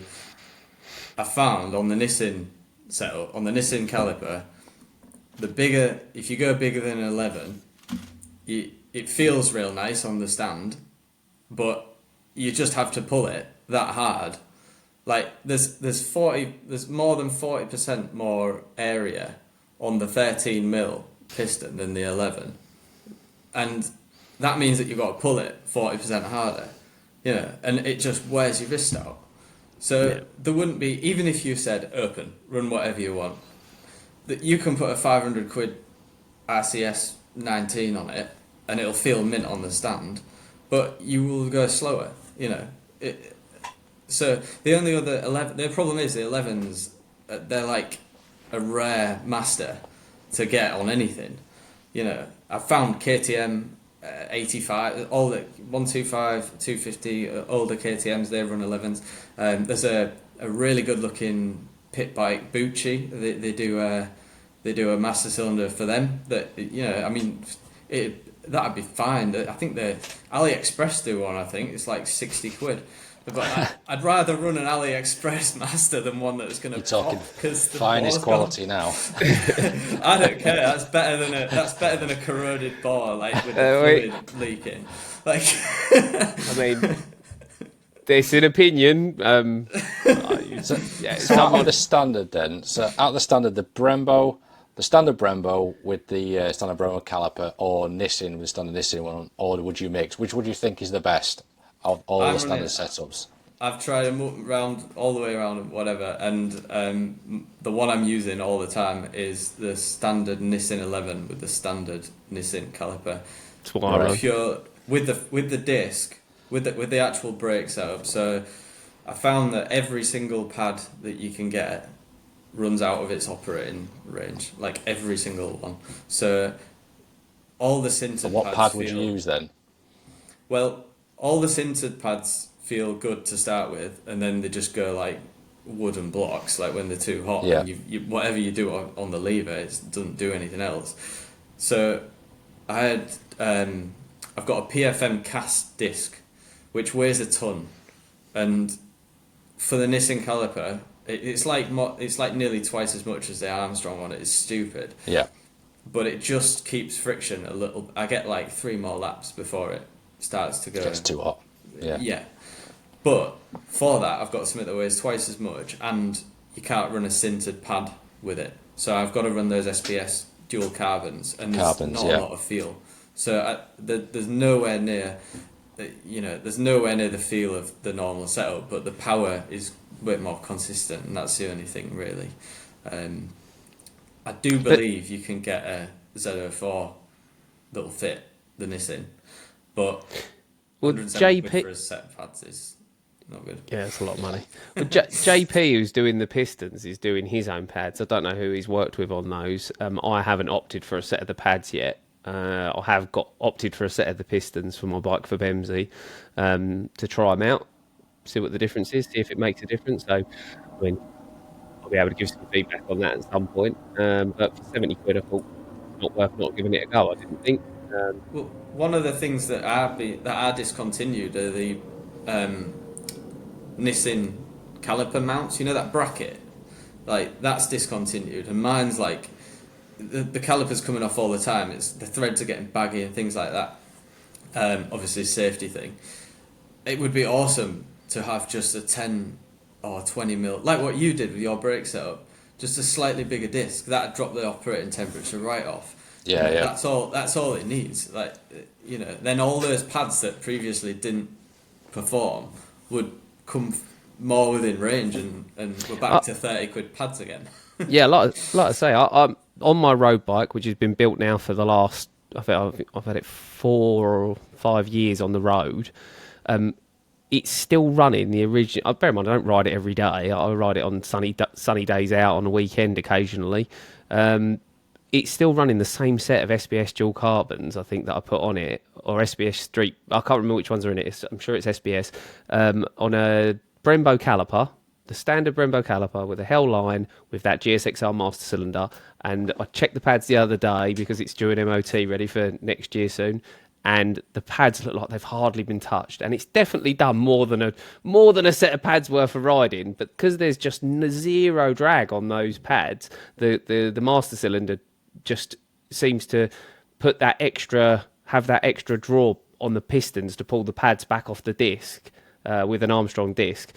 I found on the Nissin setup, on the Nissin caliper, if you go bigger than 11, it feels real nice on the stand, but you just have to pull it that hard. Like there's more than 40% more area on the 13 mil piston than the 11, and that means that you've got to pull it 40% harder. and it just wears your wrist out. So there wouldn't be, even if you said open, run whatever you want, that you can put a 500 quid RCS 19 on it and it'll feel mint on the stand, but you will go slower, So the only other 11, the problem is the 11s, they're like a rare master to get on anything. I've found KTM 85, all the 125, 250, older KTMs, they run 11s. There's a really good looking pit bike, Bucci. They do a master cylinder for them. That'd be fine. I think the AliExpress do one. I think it's like 60 quid. But I'd rather run an AliExpress master than one that's going to talking pop because the finest quality now. I don't care. That's better than a corroded bore, like with the fluid leaking. Like, I mean, there's an opinion. So out of the standard, then. So out of the standard, the standard Brembo with the standard Brembo caliper, or Nissin with the standard Nissin one, or would you mix? Which would you think is the best of all the standard setups? I've tried them all the way around, whatever, and the one I'm using all the time is the standard Nissin 11 with the standard Nissin caliper. That's what I run. With the disc, with the actual brake setup. So I found that every single pad that you can get runs out of its operating range, like every single one. So all the sintered pads. What pad would you use then? Well, all the sintered pads feel good to start with, and then they just go like wooden blocks, like when they're too hot. Yeah. And whatever you do on the lever, it doesn't do anything else. So I've got a PFM cast disc, which weighs a ton, and for the Nissin caliper, it's like nearly twice as much as the Armstrong one. It's stupid. Yeah. But it just keeps friction a little. I get like 3 more laps before it starts to go. It's too hot. Yeah. Yeah. But for that, I've got something that weighs twice as much, and you can't run a sintered pad with it. So I've got to run those SPS dual carbons, and there's not a lot of feel. So there's nowhere near, there's nowhere near the feel of the normal setup, but the power is a bit more consistent, and that's the only thing really. I do believe you can get a Z04 that'll fit the Nissin, but JP for a set of pads is not good. Yeah, it's a lot of money. Well, JP, who's doing the pistons, is doing his own pads. I don't know who he's worked with on those. I haven't opted for a set of the pads yet. I have opted for a set of the pistons for my bike for Bemsee to try them out, see what the difference is, see if it makes a difference. So, I mean, I'll be able to give some feedback on that at some point. But for 70 quid, I thought it's not worth not giving it a go. I didn't think. Well, one of the things that are discontinued are the Nissin caliper mounts. You know that bracket, like that's discontinued, and mine's like the caliper's coming off all the time. It's the threads are getting baggy and things like that. Obviously, safety thing. It would be awesome to have just a 10 or 20 mil, like what you did with your brake setup, just a slightly bigger disc that'd drop the operating temperature right off. Yeah. That's all it needs. Like, then all those pads that previously didn't perform would come more within range, and we're back to 30 quid pads again. Yeah, like I say, I'm on my road bike, which has been built now for the last, I think I've had it 4 or 5 years on the road. It's still running the original. Bear in mind, I don't ride it every day. I ride it on sunny days out on a weekend occasionally. It's still running the same set of SBS dual carbons, I think, that I put on it, or SBS Street. I can't remember which ones are in it. I'm sure it's SBS. On a Brembo caliper, the standard Brembo caliper with a Hell line with that GSXR master cylinder. And I checked the pads the other day because it's due an MOT ready for next year soon. And the pads look like they've hardly been touched, and it's definitely done more than a set of pads worth of riding. But because there's just zero drag on those pads, the master cylinder just seems to have that extra draw on the pistons to pull the pads back off the disc with an Armstrong disc.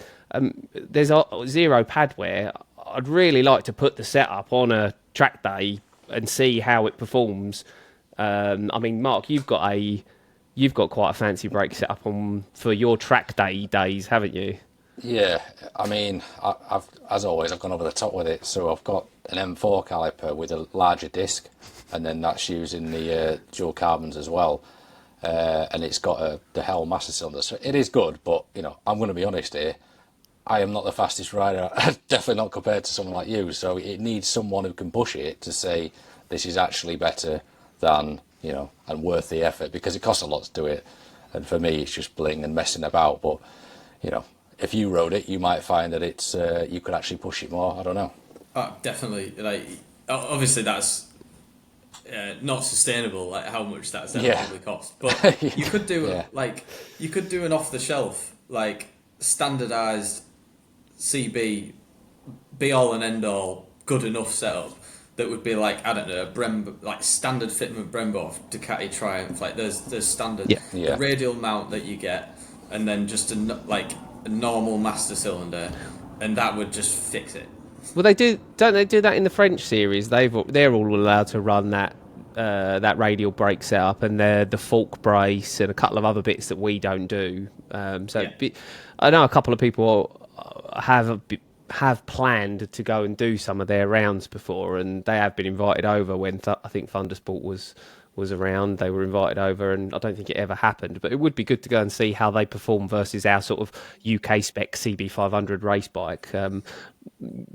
There's zero pad wear. I'd really like to put the setup on a track day and see how it performs. I mean, Mark, you've got a you've got quite a fancy brake set up on for your track day days, haven't you? Yeah, I mean, I've as always I've gone over the top with it. So I've got an M4 caliper with a larger disc, and then that's using the dual carbons as well. And it's got the Hell master cylinder, so it is good. But I'm going to be honest here. I am not the fastest rider, definitely not compared to someone like you. So it needs someone who can push it to say this is actually better than and worth the effort, because it costs a lot to do it. And for me, it's just bling and messing about. But if you rode it, you might find that it's you could actually push it more. I don't know. Definitely. Like, obviously, that's not sustainable. Like how much that's probably cost. But you could do you could do an off the shelf, like standardized CB, be all and end all, good enough setup that would be like, I don't know, a Brembo, like standard fitment Brembo, Ducati Triumph. Like there's standard the radial mount that you get, and then just a normal master cylinder, and that would just fix it. Well, don't they do that in the French series? They're all allowed to run that radial brake setup, and the fork brace and a couple of other bits that we don't do. I know a couple of people have planned to go and do some of their rounds before, and they have been invited over when I think Thundersport was around. They were invited over, and I don't think it ever happened, but it would be good to go and see how they perform versus our sort of UK spec CB500 race bike,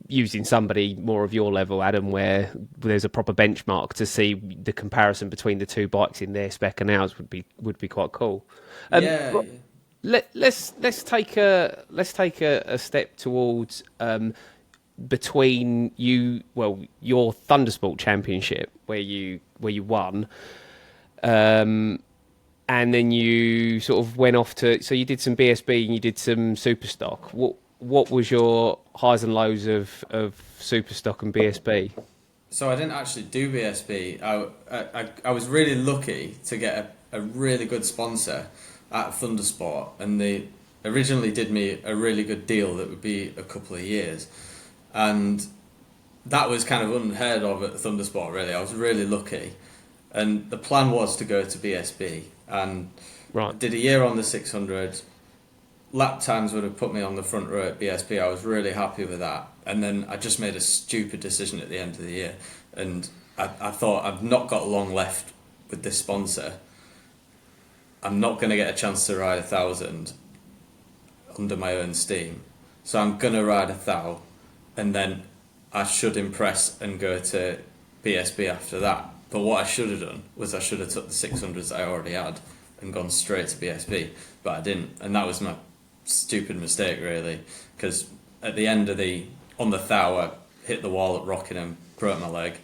using somebody more of your level, Adam, where there's a proper benchmark to see the comparison between the two bikes in their spec and ours would be quite cool. Let's take a step towards between your Thundersport championship where you won, and then you sort of went off to, so you did some BSB and you did some Superstock. What was your highs and lows of Superstock and BSB? So I didn't actually do BSB. I was really lucky to get a really good sponsor at Thundersport, and they originally did me a really good deal that would be a couple of years, and that was kind of unheard of at Thundersport, really. I was really lucky, and the plan was to go to BSB, and did a year on the 600. Lap times would have put me on the front row at BSB. I was really happy with that, and then I just made a stupid decision at the end of the year, and I thought, I've not got long left with this sponsor. I'm not going to get a chance to ride 1,000 under my own steam, so I'm going to ride 1,000, and then I should impress and go to BSB after that. But what I should have done was I should have took the 600s I already had and gone straight to BSB, but I didn't, and that was my stupid mistake, really, because at the end of on the 1,000, I hit the wall at Rockingham, broke my leg,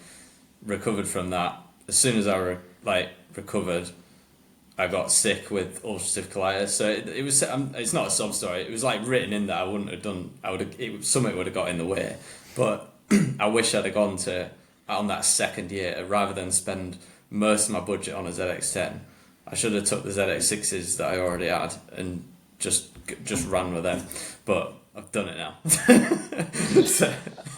recovered from that. As soon as I recovered, I got sick with ulcerative colitis. So it was. It's not a sob story. It was like written in that I wouldn't have done. Something would have got in the way. But I wish I'd have gone on that second year rather than spend most of my budget on a ZX10. I should have took the ZX6s that I already had and just ran with them. But I've done it now.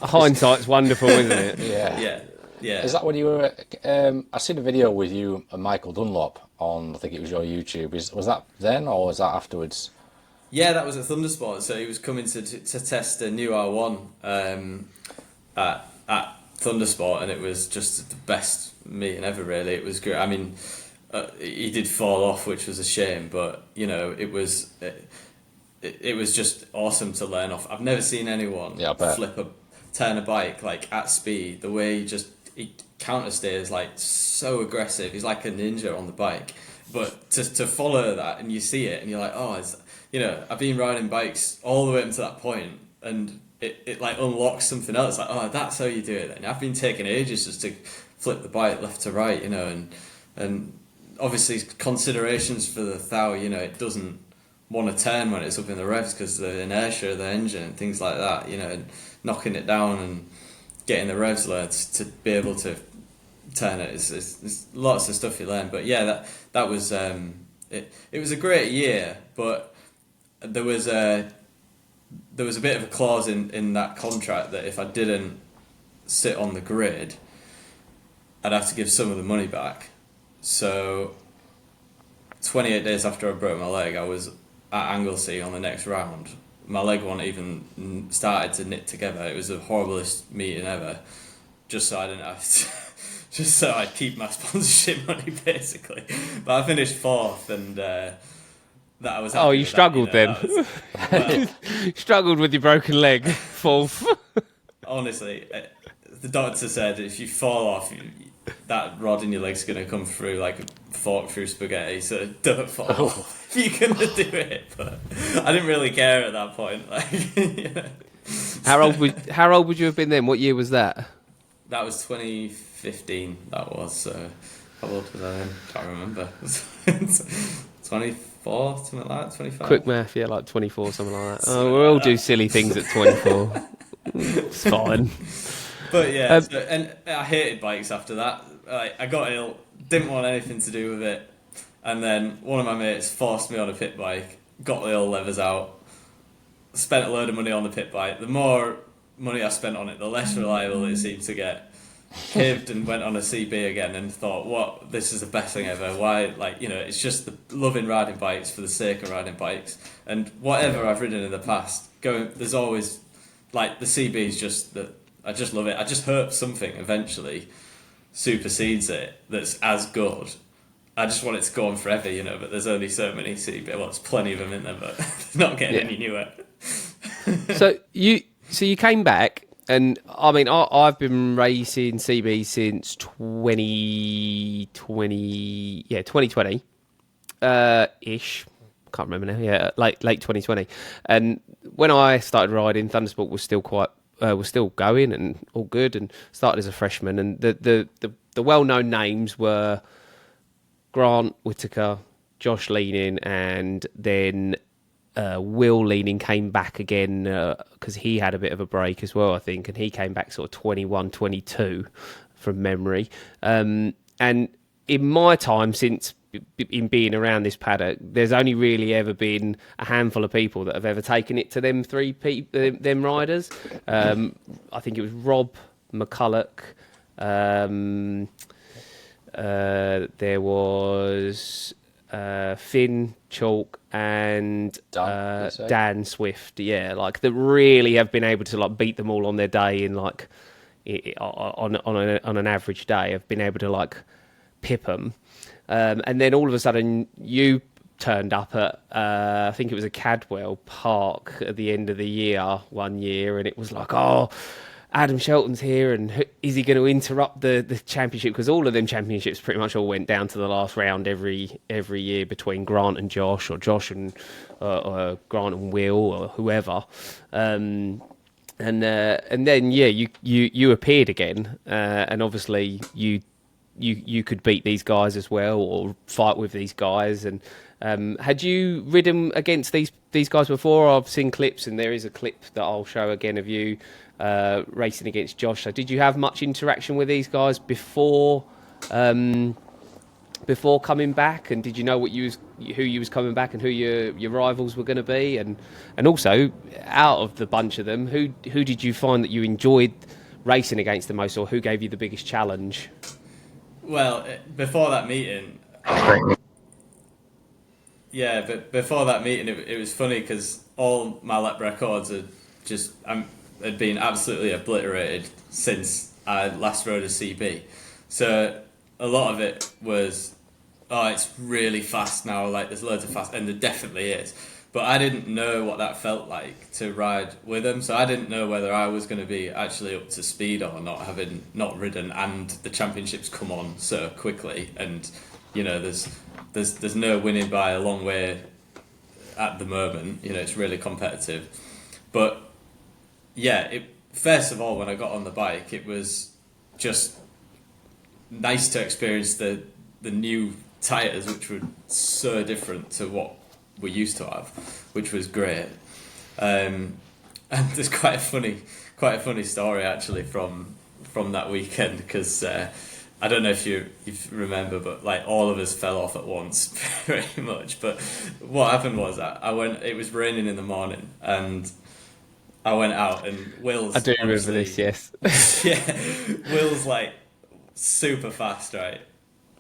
Hindsight's wonderful, isn't it? Yeah. Is that when you were? I seen a video with you and Michael Dunlop on, I think it was your YouTube. Was that then, or was that afterwards? Yeah, that was at Thundersport. So he was coming to test a new R1 at Thundersport, and it was just the best meeting ever. Really, it was great. I mean, he did fall off, which was a shame, but it was just awesome to learn off. I've never seen anyone turn a bike like at speed. The way he countersteers like so aggressive. He's like a ninja on the bike. But to follow that and you see it and you're like, oh, I've been riding bikes all the way up to that point, and it like unlocks something else. Like, oh, that's how you do it then. I've been taking ages just to flip the bike left to right, and obviously considerations for the 1,000, it doesn't want to turn when it's up in the revs because of the inertia of the engine and things like that, and knocking it down and getting the revs low to be able to turn it. It's lots of stuff you learn. But yeah, that was it was a great year, but there was a bit of a clause in that contract that if I didn't sit on the grid, I'd have to give some of the money back. So 28 days after I broke my leg, I was at Anglesey on the next round. My leg wasn't even started to knit together. It was the horriblest meeting ever. Just so I didn't have just so I'd keep my sponsorship money, basically. But I finished fourth, and that I was. Oh, you struggled that, you know, then. Struggled with your broken leg, fourth. Honestly, the doctor said if you fall off, that rod in your leg's going to come through like a fork through spaghetti, so don't fall off. You're going to do it. But I didn't really care at that point. Like, you know. How old would you have been then? What year was that? That was 2015, that was. So how old was I then? Can't remember. 24, something like that, 25? Quick math, yeah, like 24, something like that. Oh, we all do silly things at 24. It's fine. But yeah, and I hated bikes after that. I got ill, didn't want anything to do with it, and then one of my mates forced me on a pit bike, got the old levers out, spent a load of money on the pit bike. The more money I spent on it, the less reliable it seemed to get. Caved and went on a CB again and thought, what, this is the best thing ever. Why, like, you know, it's just loving riding bikes for the sake of riding bikes. And whatever I've ridden in the past, there's always, like, the CB is just that. I just love it. I just hope something eventually supersedes it that's as good. I just want it to go on forever, you know, but there's only so many CB. Well, there's plenty of them in there, but not getting any newer. So you came back, and I mean, I've been racing CB since 2020, ish. Can't remember now. Yeah, late 2020. And when I started riding, Thundersport was still going and all good, and started as a freshman. And the well-known names were Grant Whitaker, Josh Leaning, and then Will Leaning came back again because he had a bit of a break as well, I think, and he came back sort of 21, 22 from memory. And in my time since in being around this paddock, there's only really ever been a handful of people that have ever taken it to them them riders. I think it was Rob McCulloch. There was Finn Chalk and Dan Swift. Yeah, like that really have been able to like beat them all on their day in like on an average day. Have been able to like pip them. And then all of a sudden, you turned up at, I think it was a Cadwell Park at the end of the year one year, and it was like, oh, Adam Shelton's here, and is he going to interrupt the championship? Because all of them championships pretty much all went down to the last round every year between Grant and Josh, or Josh and Grant and Will, or whoever. And then you appeared again, and obviously you could beat these guys as well, or fight with these guys. And had you ridden against these guys before? I've seen clips, and there is a clip that I'll show again of you racing against Josh. So did you have much interaction with these guys before coming back? And did you know who you was coming back and who your rivals were going to be? And also, out of the bunch of them, who did you find that you enjoyed racing against the most, or who gave you the biggest challenge? Well, before that meeting, it was funny because all my lap records had been absolutely obliterated since I last rode a CB. So a lot of it was, oh, it's really fast now, like there's loads of fast, and there definitely is. But I didn't know what that felt like to ride with them, so I didn't know whether I was going to be actually up to speed or not, having not ridden, and the championships come on so quickly, and you know there's no winning by a long way at the moment. You know, it's really competitive. But yeah, first of all, when I got on the bike, it was just nice to experience the new tyres, which were so different to what we used to have, which was great. And there's quite a funny story actually from that weekend, because I don't know if you remember, but like all of us fell off at once pretty much. But what happened was it was raining in the morning, and I went out, and Will's, I do remember this, yes. Yeah, Will's like super fast, right?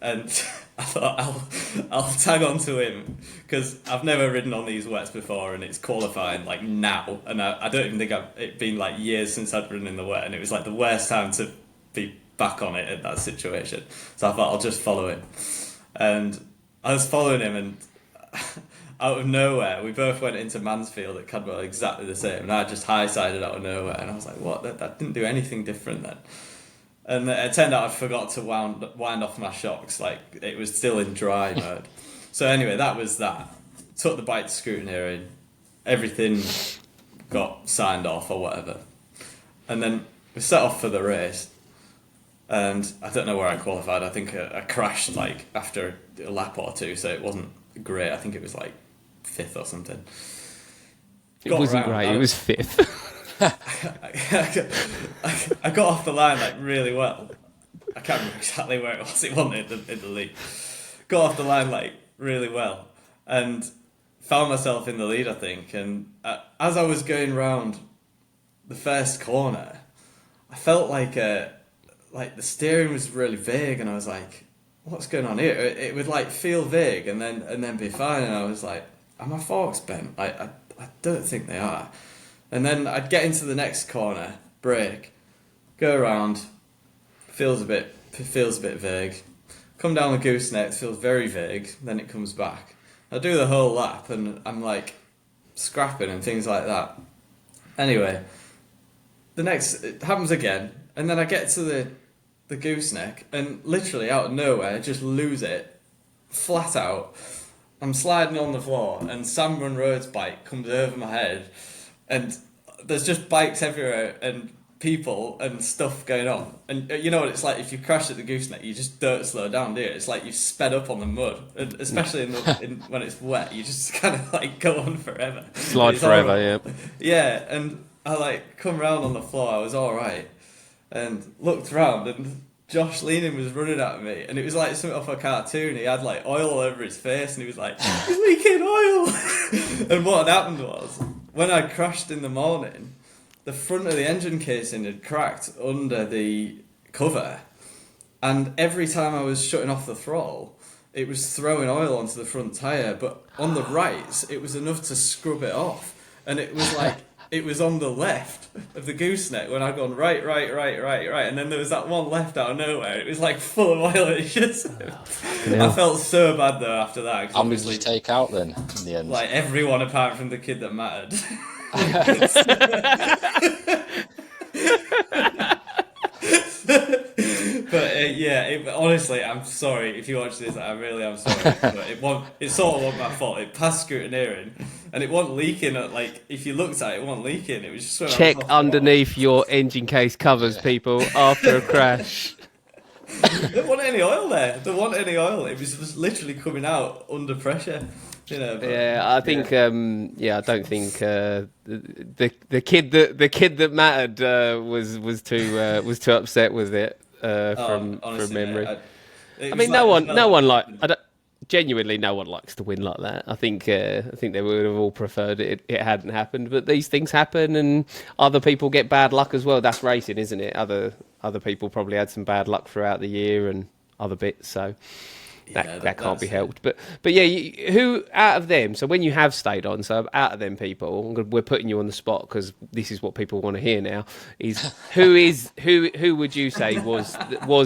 and I thought I'll tag on to him because I've never ridden on these wets before, and it's qualifying like now, and I don't even think it's been like years since I'd ridden in the wet, and it was like the worst time to be back on it in that situation. So I thought I'll just follow him, and I was following him, and out of nowhere we both went into Mansfield at Cadwell exactly the same, and I just high-sided out of nowhere, and I was like, what? That didn't do anything different then. And it turned out I forgot to wind off my shocks, like it was still in dry mode. So anyway, that was that. Took the bike to scrutineering, everything got signed off or whatever. And then we set off for the race. And I don't know where I qualified. I think I crashed like after a lap or two, so it wasn't great. I think it was like 5th or something. It wasn't great, it was 5th. I got off the line like really well. I can't remember exactly where it was. It wasn't in the lead. Got off the line like really well, and found myself in the lead, I think. And as I was going round the first corner, I felt like the steering was really vague, and I was like, "What's going on here?" It would like feel vague, and then be fine. And I was like, "Are my forks bent?" I don't think they are. And then I'd get into the next corner, brake, go around, feels a bit vague. Come down the gooseneck, feels very vague. Then it comes back. I do the whole lap, and I'm like scrapping and things like that. Anyway, it happens again, and then I get to the gooseneck, and literally out of nowhere, I just lose it, flat out. I'm sliding on the floor, and Sam Munro's bike comes over my head. And there's just bikes everywhere and people and stuff going on. And you know what it's like if you crash at the gooseneck, you just don't slow down, do you? It's like you've sped up on the mud. And especially when it's wet, you just kind of like go on forever. Slide forever, yeah. Yeah, and I like come round on the floor, I was alright. And looked round, and Josh Leaning was running at me, and it was like something off a cartoon. He had like oil all over his face, and he was like, "He's leaking oil." And what had happened was, when I crashed in the morning, the front of the engine casing had cracked under the cover, and every time I was shutting off the throttle, it was throwing oil onto the front tyre, but on the right, it was enough to scrub it off. And it was like, it was on the left of the gooseneck when I'd gone right, and then there was that one left out of nowhere. It was like full of oil. It just, I felt so bad though after that. How many did you take out then in the end? Like everyone apart from the kid that mattered. But honestly, I'm sorry if you watch this. I really am sorry. But it sort of wasn't my fault. It passed scrutineering, and it wasn't leaking. Like if you looked at it, it wasn't leaking. It was just check underneath your engine case covers, people, after a crash. There wasn't any oil there. There wasn't any oil. It was just literally coming out under pressure. You know, but, I think. I don't think the kid that mattered was too upset with it from memory. Genuinely, no one likes to win like that. I think they would have all preferred it hadn't happened. But these things happen, and other people get bad luck as well. That's racing, isn't it? Other people probably had some bad luck throughout the year and other bits. So. That can't be helped, but yeah, who out of them? So when you have stayed on, so out of them people, we're putting you on the spot because this is what people want to hear now. Who would you say was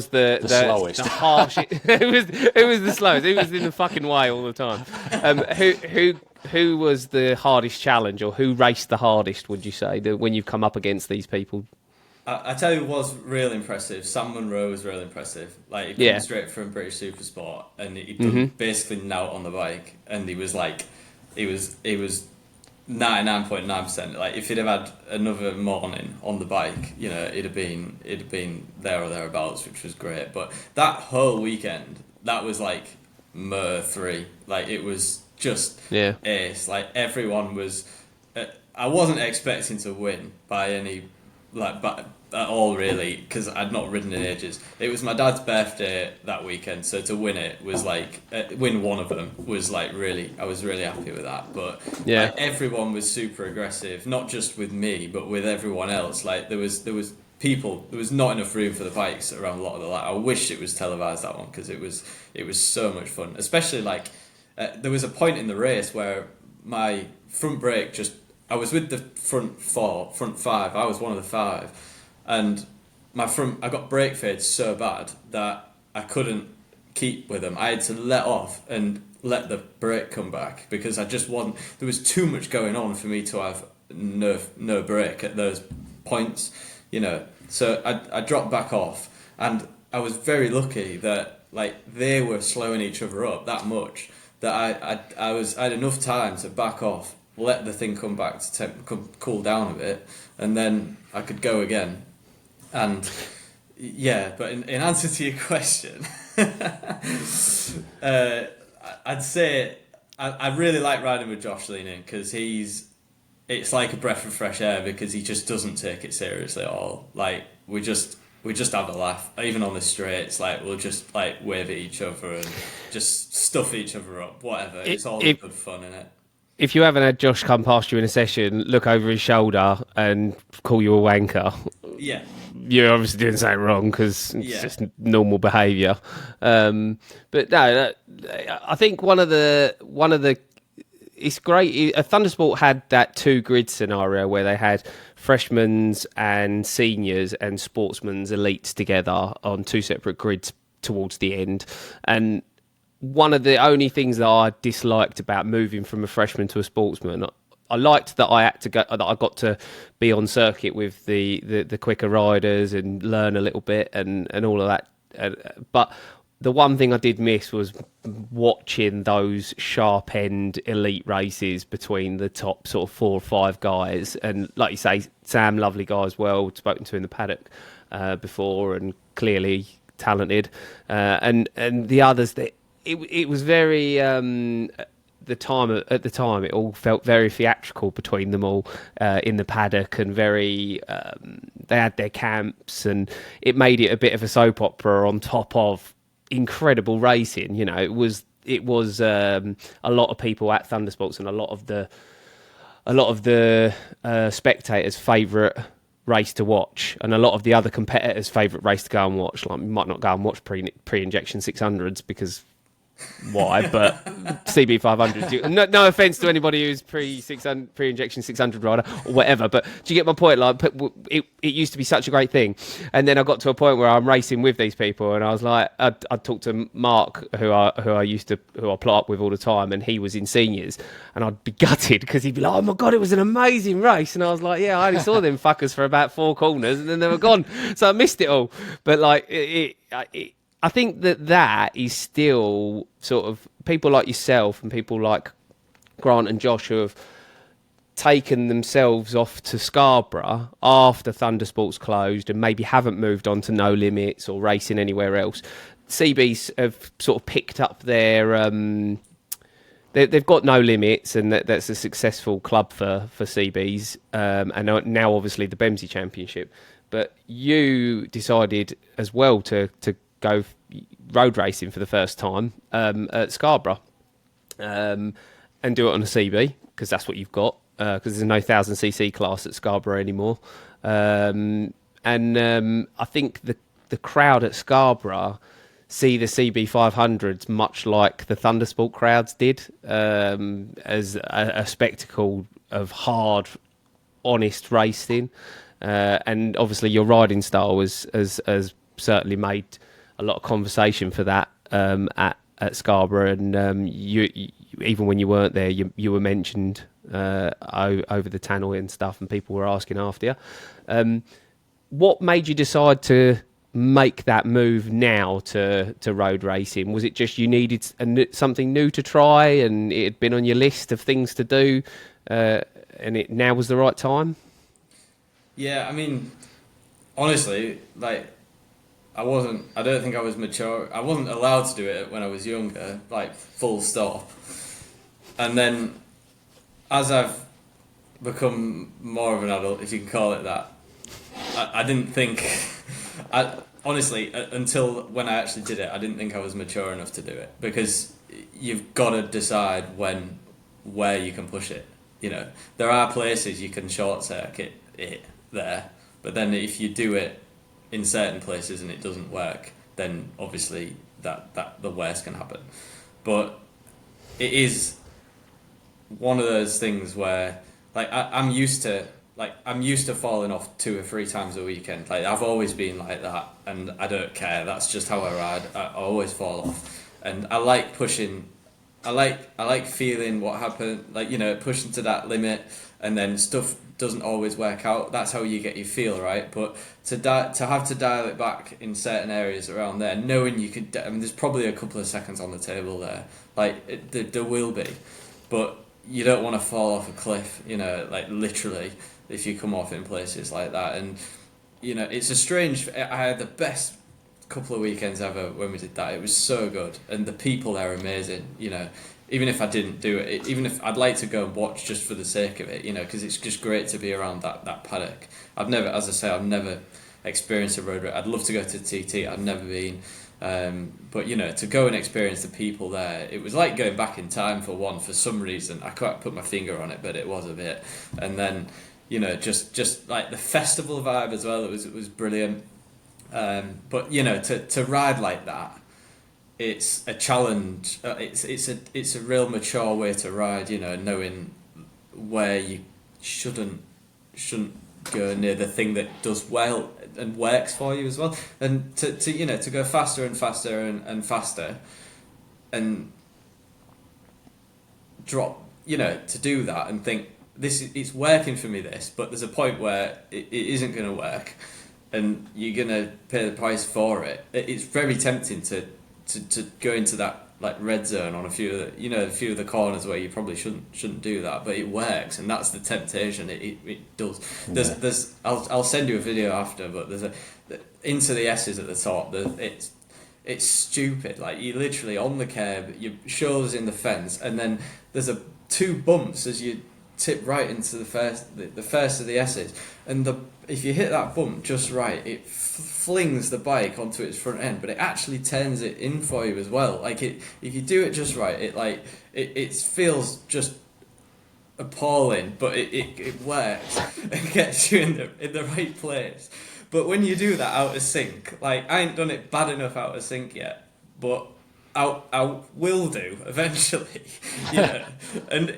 the slowest, the harshest? who was the slowest? Who was in the fucking way all the time? Who was the hardest challenge, or who raced the hardest? Would you say when you've come up against these people? I tell you, what was really impressive. Sam Munro was really impressive. Like he came straight from British Supersport, and he'd done basically nout on the bike, and he was 99.9%. Like if he'd have had another morning on the bike, you know, it'd have been there or thereabouts, which was great. But that whole weekend, that was like Mer 3. Like it was just ace. Like everyone was. I wasn't expecting to win by any. At all really, because I'd not ridden in ages. It was my dad's birthday that weekend, so to win it was like win one of them was like really. I was really happy with that. But like, everyone was super aggressive, not just with me, but with everyone else. Like there was people, there was not enough room for the bikes around a lot of the lap. I wish it was televised, that one, because it was so much fun. Especially there was a point in the race where my front brake I was with the front five. I was one of the five, and I got brake fade so bad that I couldn't keep with them. I had to let off and let the brake come back because I just wasn't. There was too much going on for me to have no brake at those points, So I dropped back off, and I was very lucky that they were slowing each other up that much that I had enough time to back off, let the thing come back to cool down a bit, and then I could go again. And yeah, but in answer to your question, I'd say I really like riding with Josh Leaning because it's like a breath of fresh air because he just doesn't take it seriously at all. We just have a laugh, even on the straights. We'll just wave at each other and just stuff each other up, whatever. It's all good fun, innit? If you haven't had Josh come past you in a session, look over his shoulder and call you a wanker. Yeah. You're obviously doing something wrong because it's just normal behaviour. But no, I think one of the it's great. Thundersport had that 2 grid scenario where they had freshmen's and seniors and sportsmen's elites together on 2 separate grids towards the end. And one of the only things that I disliked about moving from a freshman to a sportsman, I liked that I got to be on circuit with the quicker riders and learn a little bit and all of that. But the one thing I did miss was watching those sharp end elite races between the top sort of 4 or 5 guys. And like you say, Sam, lovely guy as well, spoken to in the paddock before, and clearly talented. And the others, it was very at the time it all felt very theatrical between them all in the paddock, and very they had their camps, and it made it a bit of a soap opera on top of incredible racing. It was a lot of people at Thundersports, and a lot of the spectators' favourite race to watch, and a lot of the other competitors' favourite race to go and watch. You might not go and watch pre-injection 600s because why, but CB 500s. No offence to anybody who's pre-injection 600 rider or whatever, but do you get my point? It used to be such a great thing, and then I got to a point where I'm racing with these people, and I was like, I'd talk to Mark, who I plot up with all the time, and he was in seniors, and I'd be gutted because he'd be like, "Oh my god, it was an amazing race," and I was like, "Yeah, I only saw them fuckers for about 4 corners, and then they were gone, so I missed it all." But I think that is still sort of people like yourself and people like Grant and Josh who have taken themselves off to Scarborough after Thundersport's closed and maybe haven't moved on to No Limits or racing anywhere else. CBs have sort of picked up their... They've got No Limits, and that's a successful club for CBs, and now obviously the Bemsee Championship. But you decided as well to go road racing for the first time at Scarborough and do it on a CB because that's what you've got, because there's no 1000cc class at Scarborough anymore. And I think the crowd at Scarborough see the CB 500s much like the Thundersport crowds did, as a spectacle of hard, honest racing. And obviously your riding style has certainly made a lot of conversation for that at Scarborough, and you even when you weren't there, you were mentioned over the tannoy and stuff, and people were asking after you. What made you decide to make that move now to road racing? Was it just you needed something new to try, and it had been on your list of things to do, and it now was the right time? Yeah, I mean, honestly, I don't think I was mature. I wasn't allowed to do it when I was younger, full stop. And then as I've become more of an adult, if you can call it that, I didn't think... honestly, until when I actually did it, I didn't think I was mature enough to do it, because you've got to decide where you can push it. There are places you can short circuit it there, But then if you do it in certain places and it doesn't work, then obviously that the worst can happen. But it is one of those things where, like, I'm used to falling off 2 or 3 times a weekend. Like, I've always been like that, and I don't care. That's just how I ride. I always fall off, and I like pushing. I like feeling what happened. Like, pushing to that limit, and then stuff doesn't always work out. That's how you get your feel, right? But to have to dial it back in certain areas around there, knowing you could. I mean, there's probably a couple of seconds on the table there. Like, there will be, but you don't want to fall off a cliff, like literally, if you come off in places like that. And, it's a strange... I had the best couple of weekends ever when we did that. It was so good. And the people there are amazing, Even if I didn't do it, even if I'd like to go and watch just for the sake of it, because it's just great to be around that paddock. I've never experienced a road race. I'd love to go to TT. I've never been. But to go and experience the people there, it was like going back in time for some reason. I can't put my finger on it, but it was a bit. And then just like the festival vibe as well, it was brilliant. But to ride like that, it's a challenge. It's a real mature way to ride, knowing where you shouldn't go near the thing that does well and works for you as well, and to go faster and faster and faster, and drop, to do that and think it's working for me, but there's a point where it isn't going to work, and you're going to pay the price for it. It's very tempting to go into that like red zone on a few of the corners where you probably shouldn't do that, but it works, and that's the temptation. It does. There's I'll send you a video after, but there's into the S's at the top. It's stupid. Like, you literally on the curb, your shoulders in the fence, and then there's 2 bumps as you tip right into the first of the S's, and if you hit that bump just right, it flings the bike onto its front end, but it actually turns it in for you as well. Like, if you do it just right, it feels just appalling, but it works and gets you in the right place. But when you do that out of sync, like, I ain't done it bad enough out of sync yet, but I will do eventually, and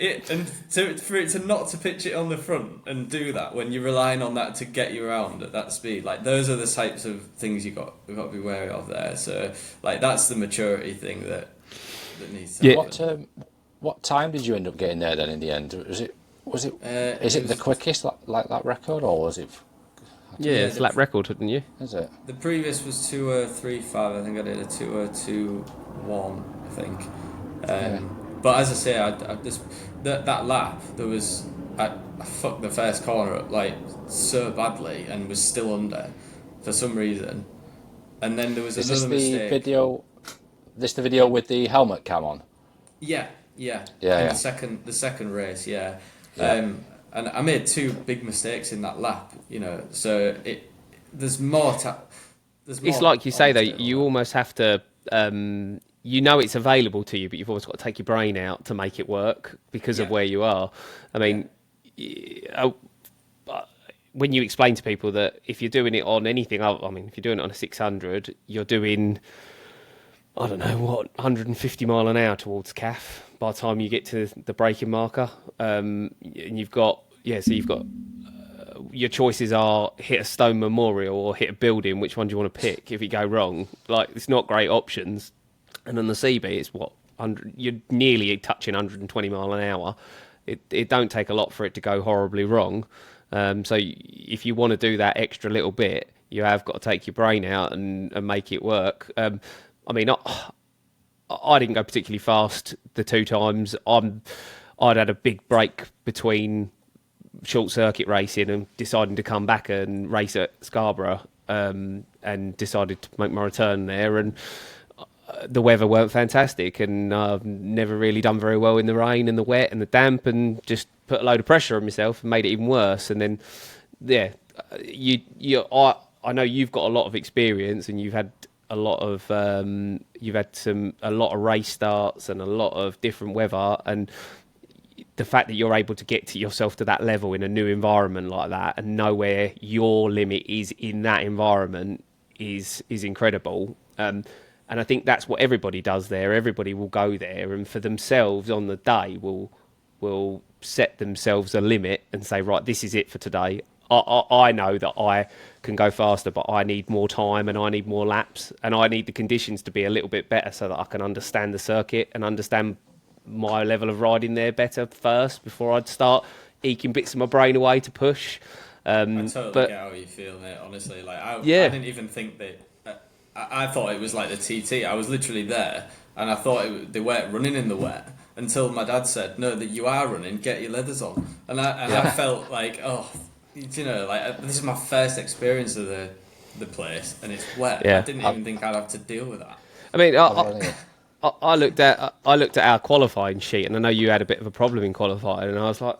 for it to not to pitch it on the front and do that when you're relying on that to get you around at that speed, like, those are the types of things we've got to be wary of there. So, like, that's the maturity thing that needs to happen. What time did you end up getting there then in the end? Is it the quickest like that record, or was it? Yeah, it's lap record, didn't you? Is it? The previous was 2:03.5. I think I did a 2:02.1. I think. But as I say, that lap, there was I fucked the first corner up like so badly and was still under for some reason. And then there was another mistake. This the video with the helmet cam on? Yeah. Yeah. The second race, yeah. And I made 2 big mistakes in that lap, So there's more. It's like you say though. You almost have to. It's available to you, but you've always got to take your brain out to make it work because of where you are. I mean, when you explain to people that if you're doing it on anything, if you're doing it on a 600, you're doing, I don't know what, 150 mile an hour towards CAF by the time you get to the braking marker. And you've got your choices are hit a stone memorial or hit a building. Which one do you want to pick if you go wrong? Like, it's not great options. And on the CB, it's you're nearly touching 120 mile an hour. It don't take a lot for it to go horribly wrong. So if you want to do that extra little bit, you have got to take your brain out and make it work. I didn't go particularly fast the 2 times. I'd had a big break between short circuit racing and deciding to come back and race at Scarborough, and decided to make my return there. And the weather weren't fantastic, and I've never really done very well in the rain and the wet and the damp, and just put a load of pressure on myself and made it even worse. And then, I know you've got a lot of experience, and you've had a lot of race starts and a lot of different weather, and the fact that you're able to get to yourself to that level in a new environment like that and know where your limit is in that environment is incredible. And I think that's what everybody does there. Everybody will go there and for themselves on the day will set themselves a limit and say, right, this is it for today. I know that I can go faster, but I need more time and I need more laps and I need the conditions to be a little bit better so that I can understand the circuit and understand my level of riding there better first before I'd start eking bits of my brain away to push. I totally get how you feel, mate, honestly. Like, I didn't even think that... I thought it was like the TT. I was literally there and I thought they weren't running in the wet until my dad said, no, that you are running, get your leathers on. And I felt like, oh... You know, like this is my first experience of the place, and it's wet. I didn't even think I'd have to deal with that. I mean, I looked at our qualifying sheet, and I know you had a bit of a problem in qualifying, and I was like,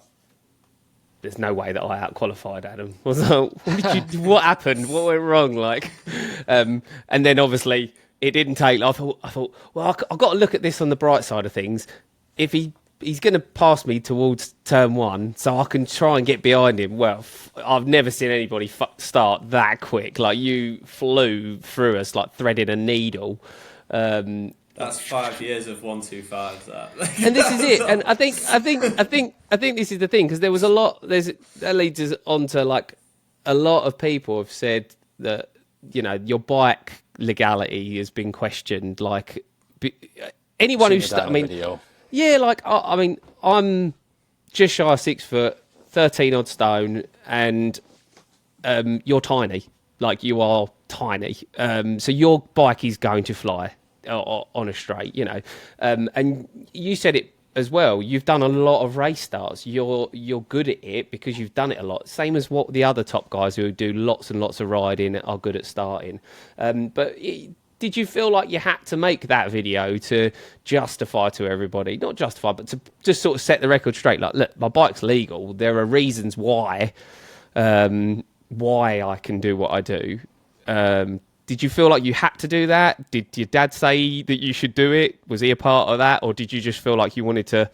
"There's no way that I out-qualified Adam." I was like, what happened? What went wrong? Like, and then obviously it didn't take. I thought, well, I've got to look at this on the bright side of things. If he's going to pass me towards turn one, so I can try and get behind him. Well, I've never seen anybody start that quick. Like, you flew through us like threading a needle. That's 5 years of 125. That. And this is it. And I think this is the thing, because there was a lot. That leads us on to, like, a lot of people have said that, you know, your bike legality has been questioned. Like, anyone who's video. Yeah, like, I mean, I'm just shy of 6 foot, 13 odd stone, and you're tiny. Like, you are tiny. So your bike is going to fly on a straight, you know. And you said it as well. You've done a lot of race starts. You're good at it because you've done it a lot. Same as what the other top guys who do lots and lots of riding are good at starting. Did you feel like you had to make that video to justify to everybody, not justify, but to just sort of set the record straight? Like, look, my bike's legal. There are reasons why I can do what I do. Did you feel like you had to do that? Did your dad say that you should do it? Was he a part of that? Or did you just feel like you wanted to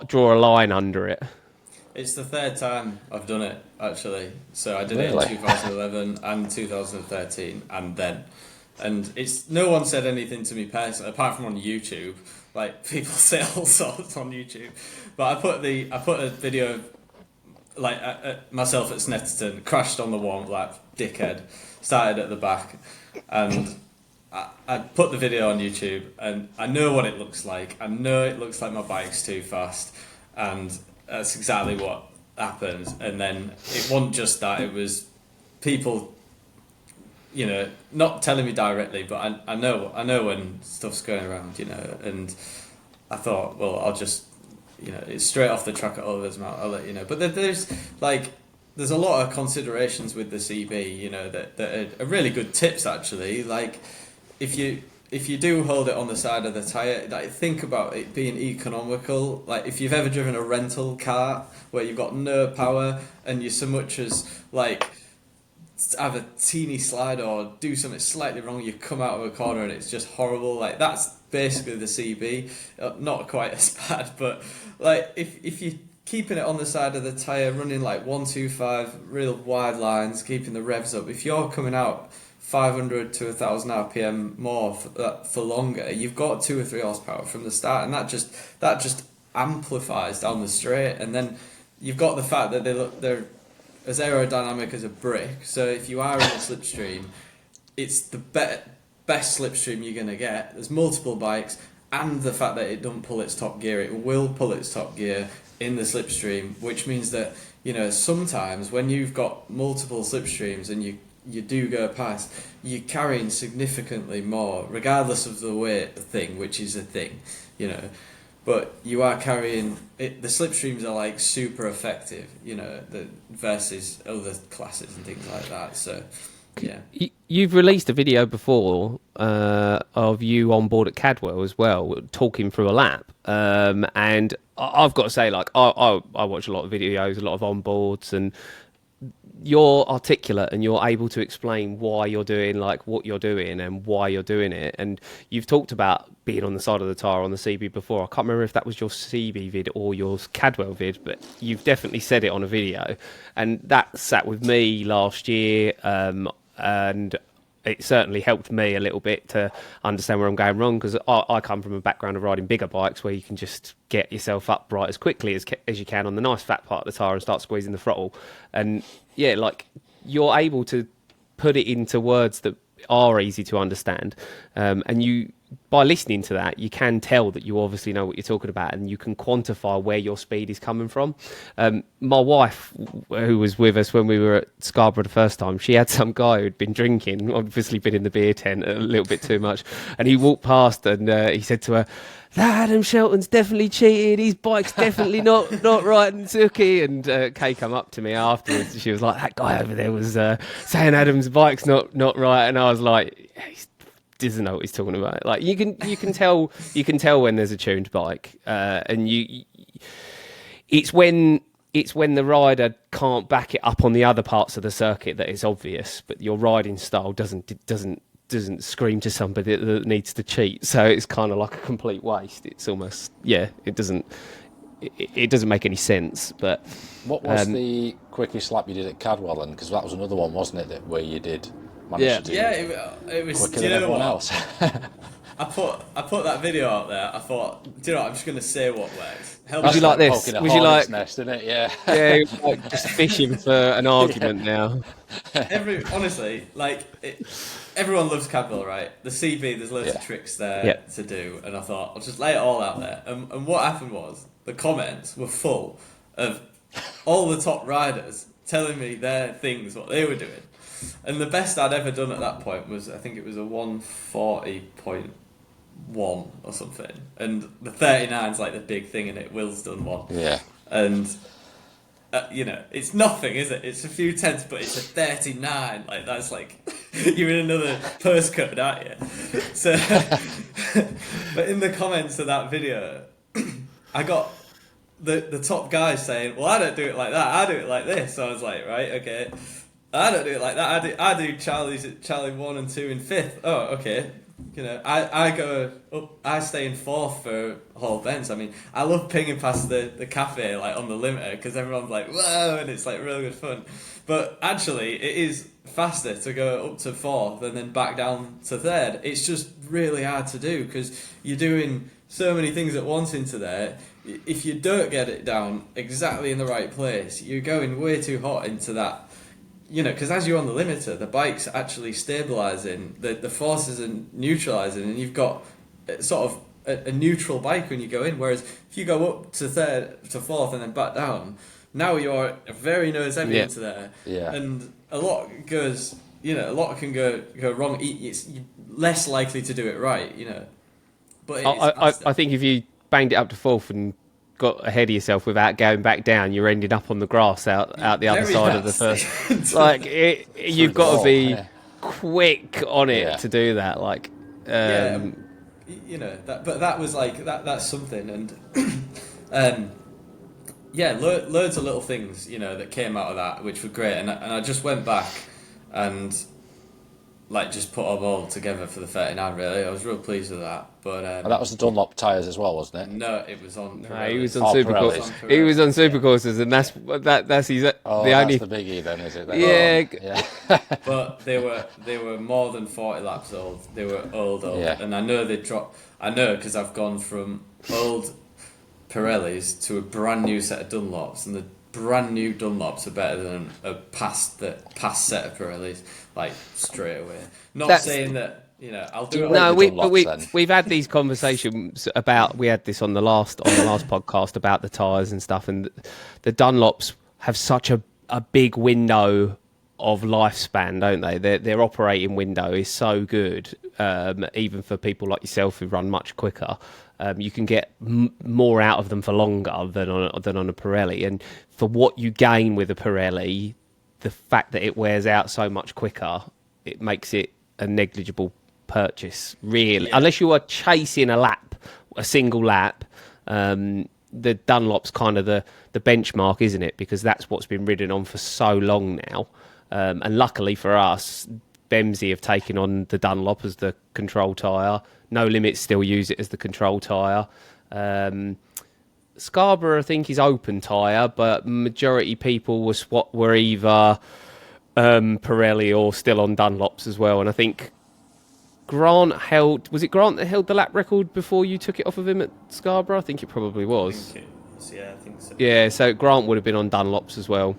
draw a line under it? It's the third time I've done it, actually. So I did it in 2011 and 2013, and then. And no one said anything to me personally, apart from on YouTube. Like, people say all sorts on YouTube. But I put a video of, like, myself at Snetterton, crashed on the one, like, dickhead, started at the back, and I put the video on YouTube, and I know what it looks like. I know it looks like my bike's too fast, and that's exactly what happened. And then it wasn't just that, it was people, you know, not telling me directly, but I know when stuff's going around, you know. And I thought, well, I'll just, you know, it's straight off the track at Oliver's Mount, I'll let you know. But there's a lot of considerations with the CB, you know, that are really good tips, actually. Like, if you do hold it on the side of the tyre, like, think about it being economical. Like, if you've ever driven a rental car where you've got no power and you so much as, like, have a teeny slide or do something slightly wrong, you come out of a corner and it's just horrible. Like, that's basically the CB. Not quite as bad, but, like, if you're keeping it on the side of the tyre, running like 125, real wide lines, keeping the revs up, if you're coming out 500 to 1,000 RPM more for longer, you've got 2 or 3 horsepower from the start, and that just amplifies down the straight. And then you've got the fact that they're as aerodynamic as a brick. So if you are in a slipstream, it's the best slipstream you're going to get. There's multiple bikes, and the fact that it doesn't pull its top gear, it will pull its top gear in the slipstream, which means that, you know, sometimes when you've got multiple slipstreams and you do go past, you're carrying significantly more, regardless of the weight thing, which is a thing, you know. But you are carrying it. The slipstreams are, like, super effective, you know, versus other classes and things like that. So, yeah. You've released a video before of you on board at Cadwell as well, talking through a lap. And I've got to say, like, I watch a lot of videos, a lot of onboards, and you're articulate and you're able to explain why you're doing like what you're doing and why you're doing it. And you've talked about being on the side of the tyre on the CB before. I can't remember if that was your CB vid or your Cadwell vid, but you've definitely said it on a video. And that sat with me last year, and it certainly helped me a little bit to understand where I'm going wrong, because I come from a background of riding bigger bikes where you can just get yourself upright as quickly as you can on the nice fat part of the tyre and start squeezing the throttle. And yeah, like you're able to put it into words that are easy to understand, and you, by listening to that, you can tell that you obviously know what you're talking about, and you can quantify where your speed is coming from. My wife, who was with us when we were at Scarborough the first time, she had some guy who'd been drinking, obviously been in the beer tent a little bit too much, and he walked past and he said to her, "That Adam Shelton's definitely cheated. His bike's definitely not right and Suki." And Kay come up to me afterwards, and she was like, "That guy over there was saying Adam's bike's not right," and I was like, "He doesn't know what he's talking about." Like you can tell when there's a tuned bike, and it's when the rider can't back it up on the other parts of the circuit that it's obvious, but your riding style doesn't scream to somebody that needs to cheat. So it's kind of like a complete waste. It's almost, it doesn't make any sense. But what was the quickest lap you did at Cadwell then? Because that was another one, wasn't it, where you did manage to do it was quicker than everyone else. I put that video out there. I thought, do you know what, I'm just going to say what works. Was you like this? Was you like nest, isn't it? Yeah. Yeah, like just fishing for an argument now. Honestly, everyone loves Cadwell, right? The CB, there's loads of tricks there to do, and I thought I'll just lay it all out there. And what happened was the comments were full of all the top riders telling me their things, what they were doing. And the best I'd ever done at that point was, I think it was a 140.1 or something. And the 39's like the big thing in it. Will's done one. Yeah. And, it's nothing, is it? It's a few tenths, but it's a 39. Like, that's like, you're in another postcode, aren't you? So, but in the comments of that video, I got the top guys saying, well, I don't do it like that. I do it like this. So I was like, right, okay. I don't do it like that. I do Charlie 1 and 2 in 5th. Oh, okay. I go up. I stay in 4th for whole events. I mean, I love pinging past the cafe on the limiter because everyone's like, whoa, and it's really good fun. But actually, it is faster to go up to 4th and then back down to 3rd. It's just really hard to do because you're doing so many things at once into there. If you don't get it down exactly in the right place, you're going way too hot into that. Because as you're on the limiter, the bike's actually stabilising, the forces are neutralising, and you've got sort of a neutral bike when you go in. Whereas if you go up to 3rd, to 4th, and then back down, now you're very nose heavy into there, and a lot goes. A lot can go wrong. You're less likely to do it right. But I think if you banged it up to 4th and got ahead of yourself without going back down, you're ending up on the grass out the other side of the first. You've got to be quick on it to do that. But that was that's something, and loads of little things that came out of that which were great, and I just went back and just put them all together for the 39. Really, I was real pleased with that. But and that was the Dunlop tyres as well, wasn't it? No, it was on. No, he was on Supercourses. He was on Supercourses, and that's his. The only. That's the biggie, then, is it? Yeah. But they were more than 40 laps old. They were old, and I know they dropped. I know because I've gone from old Pirellis to a brand new set of Dunlops, and the brand new Dunlops are better than a past set of Pirellis, straight away. Not saying that. I'll do it. No, we've had these conversations about. We had this on the last podcast about the tyres and stuff, and the Dunlops have such a big window of lifespan, don't they? Their operating window is so good, even for people like yourself who run much quicker. You can get more out of them for longer than on a Pirelli, and for what you gain with a Pirelli, the fact that it wears out so much quicker, it makes it a negligible purchase, really, unless you are chasing a single lap. the Dunlop's kind of the benchmark, isn't it? Because that's what's been ridden on for so long now. And luckily for us, Bemsee have taken on the Dunlop as the control tyre. No Limits still use it as the control tyre. Scarborough, I think, is open tyre, but majority people were either Pirelli or still on Dunlops as well. And I think Grant that held the lap record before you took it off of him at Scarborough? I think it probably was. I think so. Yeah, so Grant would have been on Dunlops as well.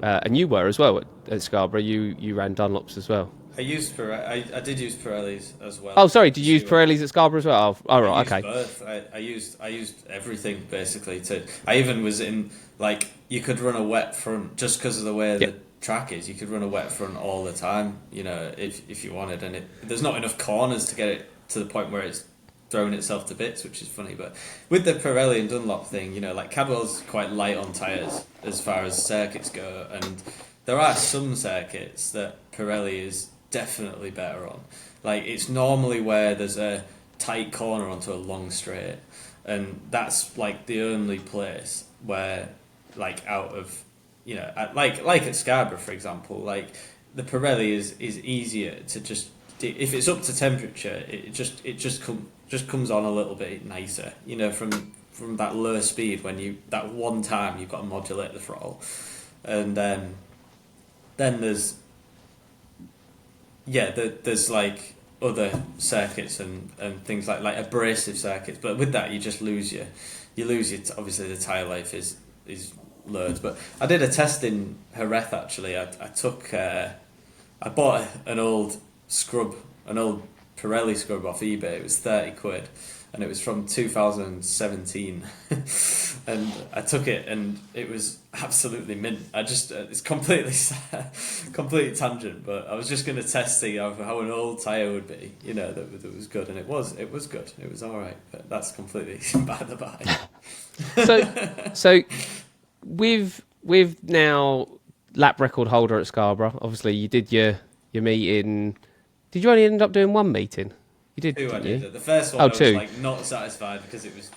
And you were as well at Scarborough. You ran Dunlops as well. I did use Pirellis as well. Oh, sorry, did you use Pirellis at Scarborough as well? Oh, right, okay. Both. I used everything basically. I even was in, like, you could run a wet front just because of the way the track is. You could run a wet front all the time, you know, if you wanted, and there's not enough corners to get it to the point where it's throwing itself to bits, which is funny. But with the Pirelli and Dunlop thing, you know, like, Cadwell's quite light on tyres as far as circuits go, and there are some circuits that Pirelli is definitely better on. Like, it's normally where there's a tight corner onto a long straight, and that's like the only place where, like, out of, you know, like at Scarborough, for example, like, the Pirelli is easier to just, if it's up to temperature, it just comes on a little bit nicer, you know, from that low speed when that one time you've got to modulate the throttle. And then there's like other circuits and things like abrasive circuits, but with that you just lose your obviously the tyre life is loads. But I did a test in Jerez actually. I bought an old Pirelli scrub off eBay. It was 30 quid, and it was from 2017. And I took it, and it was absolutely mint. It's completely tangent, but I was just going to test how an old tyre would be, you know, that was good, and it was good. It was all right, but that's completely by the by. So with now lap record holder at Scarborough, obviously you did your meeting. Did you only end up doing one meeting? You did, didn't you? The first one I was like not satisfied because it was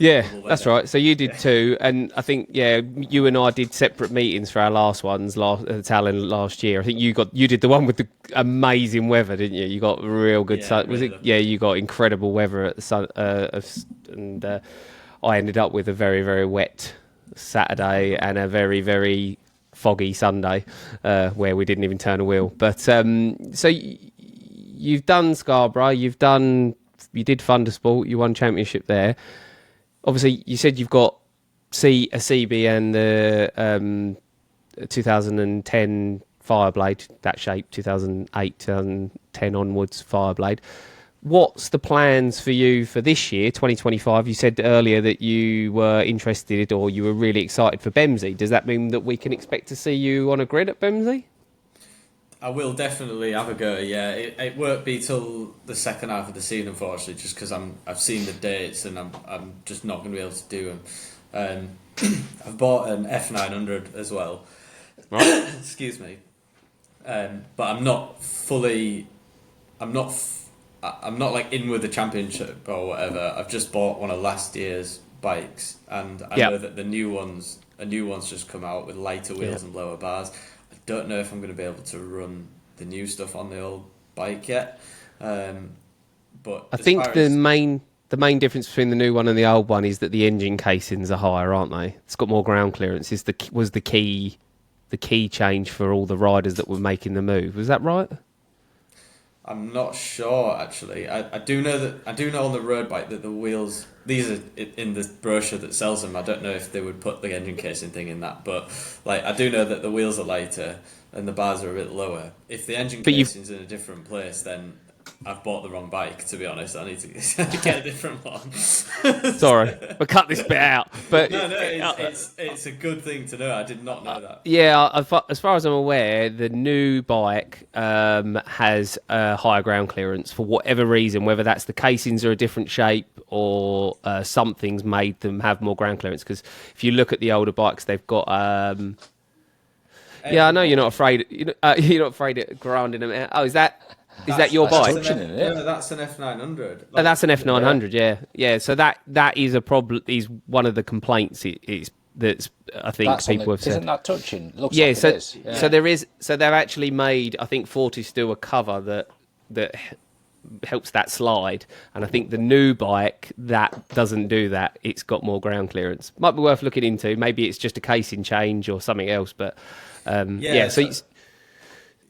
that's right. So you did two, and I think you and I did separate meetings for our last ones at Talon last year. I think you did the one with the amazing weather, didn't you? You got real good sun. Was it? Yeah, you got incredible weather at the sun, and I ended up with a very, very wet Saturday and a very, very foggy Sunday where we didn't even turn a wheel. But so. You've done Scarborough, you did Thundersport, you won championship there. Obviously, you said you've got a CB and the 2010 Fireblade, that shape, 2008, 2010 onwards Fireblade. What's the plans for you for this year, 2025? You said earlier that you were interested or you were really excited for Bemsee. Does that mean that we can expect to see you on a grid at Bemsee? I will definitely have a go. Yeah, it won't be till the second half of the season, unfortunately, just because I've seen the dates and I'm just not going to be able to do them. I've bought an F900 as well. Right. Excuse me. But I'm not like in with the championship or whatever. I've just bought one of last year's bikes, and I know that a new one's just come out with lighter wheels and lower bars. Don't know if I'm going to be able to run the new stuff on the old bike yet, but I think the main difference between the new one and the old one is that the engine casings are higher, aren't they? It's got more ground clearance. Was the key change for all the riders that were making the move. Was that right? I'm not sure actually. I do know on the road bike that the wheels, these are in the brochure that sells them. I don't know if they would put the engine casing thing in that, but like I do know that the wheels are lighter and the bars are a bit lower. If the engine casing's in a different place, then I've bought the wrong bike, to be honest. I need to get a different one. Sorry, we'll cut this bit out. But no, it's a good thing to know. I did not know that. Yeah, as far as I'm aware, the new bike has a higher ground clearance for whatever reason, whether that's the casings are a different shape or something's made them have more ground clearance. Because if you look at the older bikes, they've got... I know you're not afraid. You're not afraid of grinding them out. Oh, is that... Is that your bike? No, that's an F900. Oh, that's an F900, yeah. So that is a problem. Is one of the complaints. That's I think people have said. Isn't that touching? Looks like it is. Yeah. So there is. So they've actually made. I think Fortis do a cover that helps that slide, and I think the new bike that doesn't do that. It's got more ground clearance. Might be worth looking into. Maybe it's just a casing change or something else. But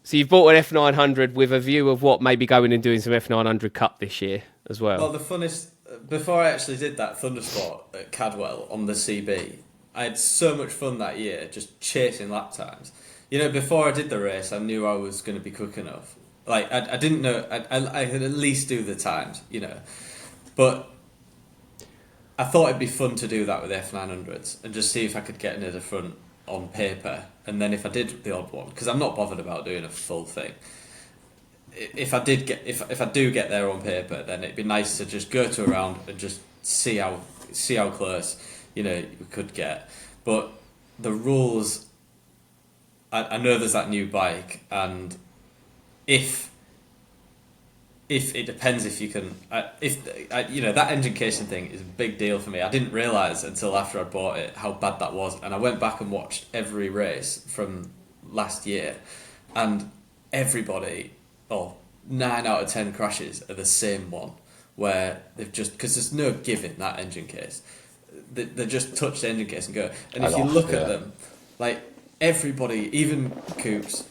So you've bought an F900 with a view of what maybe going and doing some F900 Cup this year as well. Well, the funnest before I actually did that Thundersport at Cadwell on the CB, I had so much fun that year just chasing lap times. You know, before I did the race, I knew I was going to be quick enough. Like I didn't know I could at least do the times, you know, but I thought it'd be fun to do that with F900s and just see if I could get near the front on paper, and then if I did the odd one, because I'm not bothered about doing a full thing. If I do get there on paper, then it'd be nice to just go to a round and just see how close, you know, we could get. But the rules, I know there's that new bike, and if it depends if you can, you know, that engine casing thing is a big deal for me. I didn't realise until after I bought it how bad that was, and I went back and watched every race from last year, and everybody, 9 out of 10 crashes are the same one, where they've just, because there's no giving that engine case, they just touch the engine case and go. And if you look at them, like everybody, even Coops,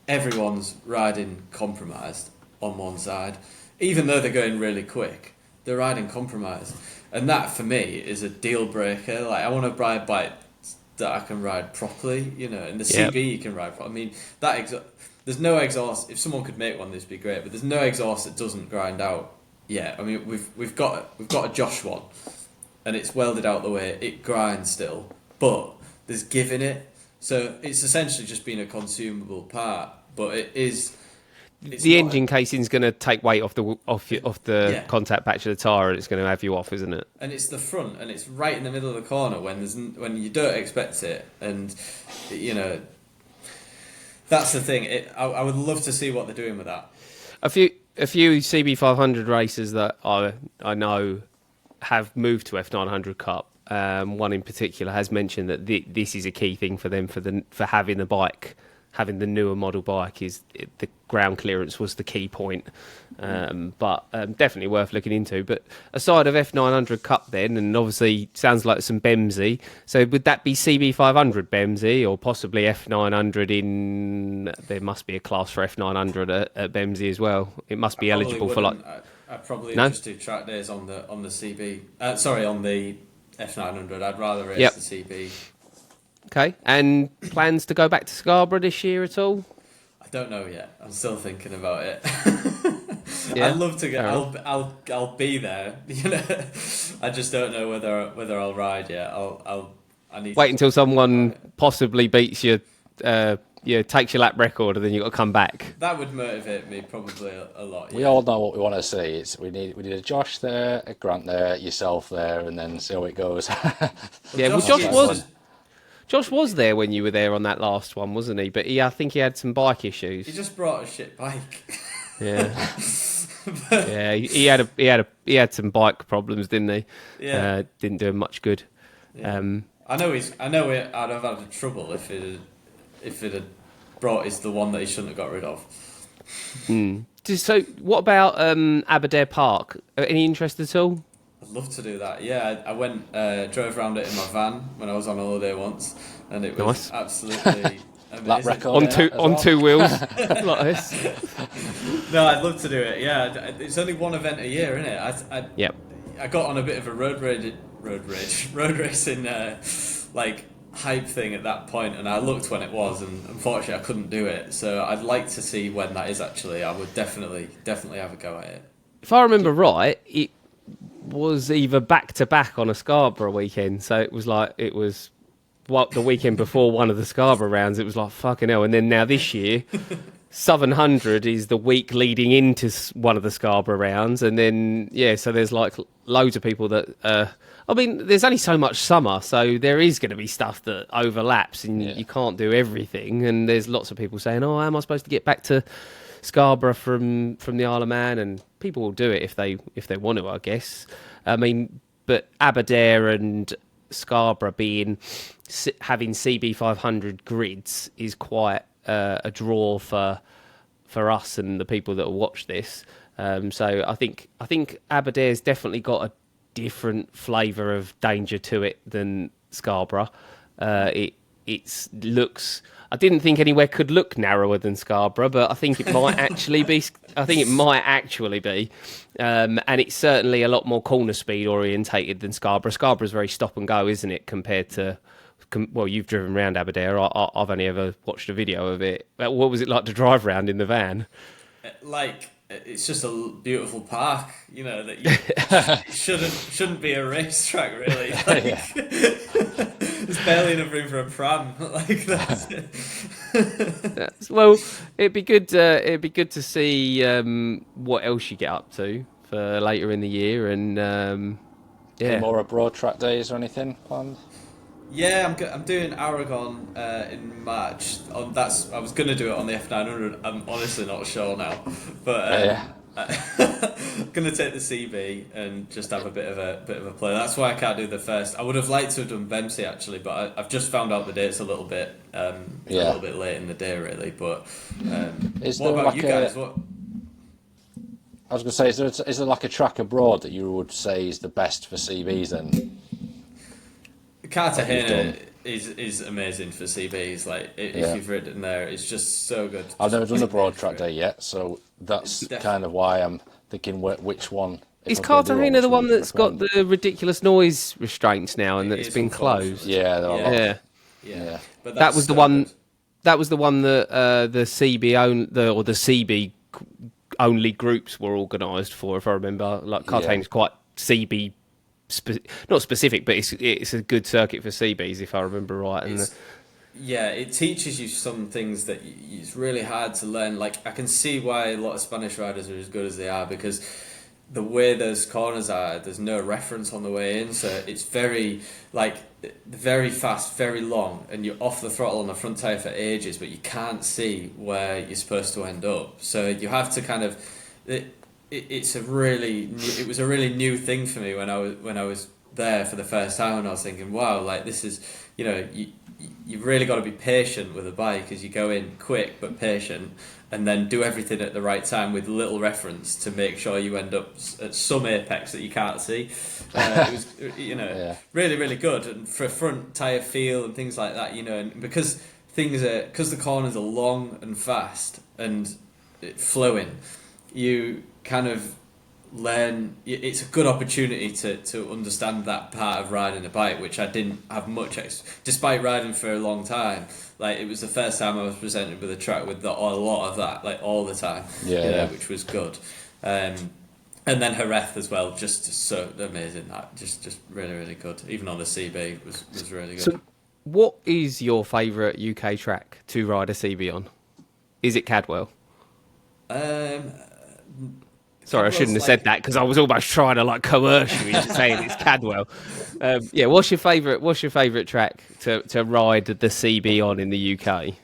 everyone's riding compromised on one side, even though they're going really quick, they're riding compromised, and that for me is a deal breaker. Like, I want to ride bikes that I can ride properly, you know. In the CB you can ride properly. I mean, there's no exhaust. If someone could make one, this would be great. But there's no exhaust that doesn't grind out. Yeah, I mean, we've got a Josh one, and it's welded out the way. It grinds still, but there's give in it. So it's essentially just been a consumable part, but it is. The engine casing's going to take weight off the contact patch of the tyre, and it's going to have you off, isn't it? And it's the front, and it's right in the middle of the corner when you don't expect it, and you know, that's the thing. I would love to see what they're doing with that. A few CB500 racers that I know have moved to F900 Cup. One in particular has mentioned that this is a key thing for them for having the bike. Having the newer model bike the ground clearance was the key point, but definitely worth looking into. But aside of F900 Cup then, and obviously sounds like some Bemsee, so would that be CB500 Bemsee or possibly F900 there must be a class for F900 at Bemsee as well. It must be eligible for like... I'd probably just do track days on the CB. On the F900. I'd rather race the CB. Okay, and plans to go back to Scarborough this year at all? I don't know yet. I'm still thinking about it. Yeah, I'd love to go. I'll be there. You know, I just don't know whether I'll ride yet. I need wait until someone possibly beats you. Takes your lap record, and then you got to come back. That would motivate me probably a lot. We all know what we want to see. We need a Josh there, a Grant there, yourself there, and then see how it goes. Josh was there when you were there on that last one, wasn't he? But I think he had some bike issues. He just brought a shit bike. Yeah, yeah. He had some bike problems, didn't he? Yeah, didn't do him much good. Yeah. I know I'd have had trouble if it had brought the one that he shouldn't have got rid of. So, what about Aberdare Park? Any interest at all? I'd love to do that. Yeah, I went, drove around it in my van when I was on holiday once, and it was absolutely amazing. Lap record on two wheels like this. No, I'd love to do it. Yeah, it's only one event a year, isn't it? I got on a bit of a road racing hype thing at that point, and I looked when it was, and unfortunately I couldn't do it. So I'd like to see when that is actually. I would definitely have a go at it. If I remember right, it was either back to back on a Scarborough weekend, so it was the weekend before one of the Scarborough rounds. It was like fucking hell, and then now this year Southern 100 is the week leading into one of the Scarborough rounds, and then so there's like loads of people that I mean, there's only so much summer, so there is going to be stuff that overlaps, and you can't do everything, and there's lots of people saying, how am I supposed to get back to Scarborough from the Isle of Man, and people will do it if they want to, I guess. I mean, but Aberdare and Scarborough having CB 500 grids is quite a draw for us and the people that will watch this. So I think Aberdare's definitely got a different flavour of danger to it than Scarborough. It looks. I didn't think anywhere could look narrower than Scarborough, but I think it might actually be. And it's certainly a lot more corner speed orientated than Scarborough. Scarborough's very stop and go, isn't it? Compared to, well, you've driven around Aberdare. I've only ever watched a video of it. What was it like to drive around in the van? It's just a beautiful park, that you shouldn't be a racetrack, really. There's barely enough room for a pram. That's it. Well, it'd be good to see what else you get up to for later in the year, and Any more abroad track days or anything planned? Yeah, I'm doing Aragon in March. I was going to do it on the F900. I'm honestly not sure now, but I'm going to take the CB and just have a bit of a play. That's why I can't do the first. I would have liked to have done Bemsee actually, but I've just found out the date's a little bit late in the day really. But what about you guys? What? I was going to say, is there like a track abroad that you would say is the best for CBs then? Cartagena is amazing for CBs. If you've ridden there, it's just so good. I've never done a broad track day yet, so that's kind of why I'm thinking which one. Is Cartagena the one that's got the ridiculous noise restraints now and that's been closed? Yeah. But that was the one. That was the one that the CB only groups were organised for, if I remember. Like Cartagena's quite CB. Not specific, but it's a good circuit for CBs, if I remember right. It teaches you some things that it's really hard to learn. Like, I can see why a lot of Spanish riders are as good as they are, because the way those corners are, there's no reference on the way in, so it's very fast, very long, and you're off the throttle on the front tyre for ages, but you can't see where you're supposed to end up. So you have to kind of... It was a really new thing for me when I was there for the first time, and I was thinking, wow, this is, you've really got to be patient with a bike as you go in, quick but patient, and then do everything at the right time with little reference to make sure you end up at some apex that you can't see. It was, really, really good, and for front tyre feel and things like that, and because the corners are long and fast and flowing, you kind of learn. It's a good opportunity to understand that part of riding a bike, which I didn't have much despite riding for a long time. It was the first time I was presented with a track with a lot of that, all the time, which was good. And then Jerez as well, just so amazing. That just really, really good. Even on the CB was really good. So, what is your favourite UK track to ride a CB on? Is it Cadwell? Sorry, I shouldn't have said that because I was almost trying to coerce you into saying it's Cadwell. What's your favourite track to ride the CB on in the UK?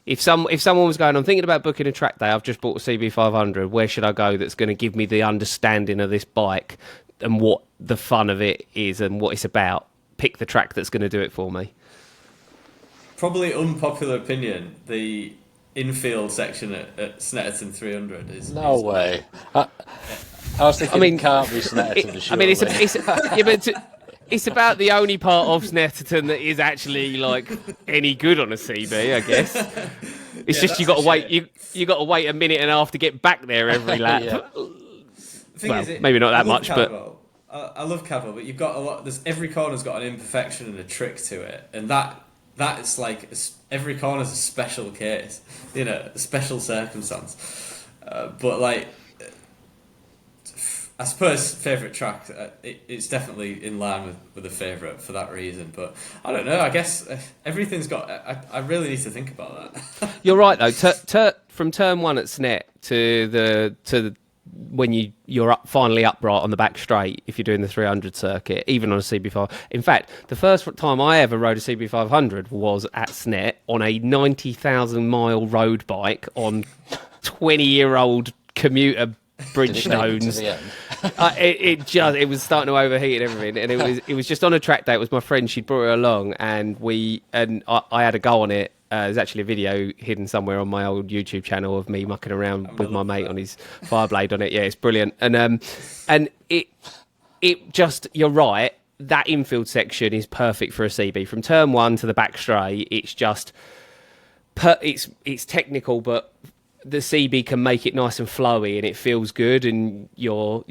If someone was going, I'm thinking about booking a track day, I've just bought a CB 500, where should I go that's going to give me the understanding of this bike and what the fun of it is and what it's about? Pick the track that's going to do it for me. Probably unpopular opinion, the infield section at Snetterton 300 is... No way. I was thinking it can't be Snetterton. It's about the only part of Snetterton that is actually any good on a CB, I guess. It's just you got to wait. You got to wait a minute and a half to get back there every lap. Maybe not that much, Cadwell. I love Cadwell, but you've got a lot. Every corner's got an imperfection and a trick to it, and that's every corner's a special case, a special circumstance. But I suppose favourite track, it's definitely in line with a favourite for that reason. But I don't know. I guess everything's got. I really need to think about that. You're right though. From turn one at Snet to when you're finally upright on the back straight if you're doing the 300 circuit, even on a CB5. In fact, the first time I ever rode a CB500 was at Snet on a 90,000 mile road bike on 20-year-old commuter Bridgestones. It was starting to overheat and everything, and it was just on a track day. It was my friend; she'd brought it along, and I had a go on it. There's actually a video hidden somewhere on my old YouTube channel of me mucking around with my mate on his Fireblade on it. Yeah, it's brilliant, and it just, you're right. That infield section is perfect for a CB. From turn one to the back straight, it's just it's technical, but the CB can make it nice and flowy, and it feels good. And you're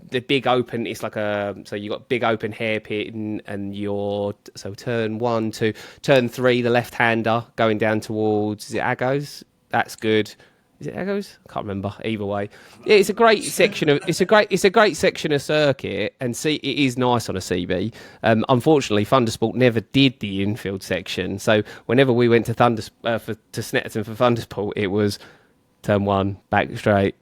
the big open. It's like so you got big open hairpin, and so turn 1 to turn 3, the left hander going down towards, is it Agos? That's good. Is it Agos? I can't remember. Either way, yeah, it's a great section of section of circuit, and see, it is nice on a CB. Unfortunately, Thundersport never did the infield section, so whenever we went to Snetterton for Thundersport, it was turn 1, back straight,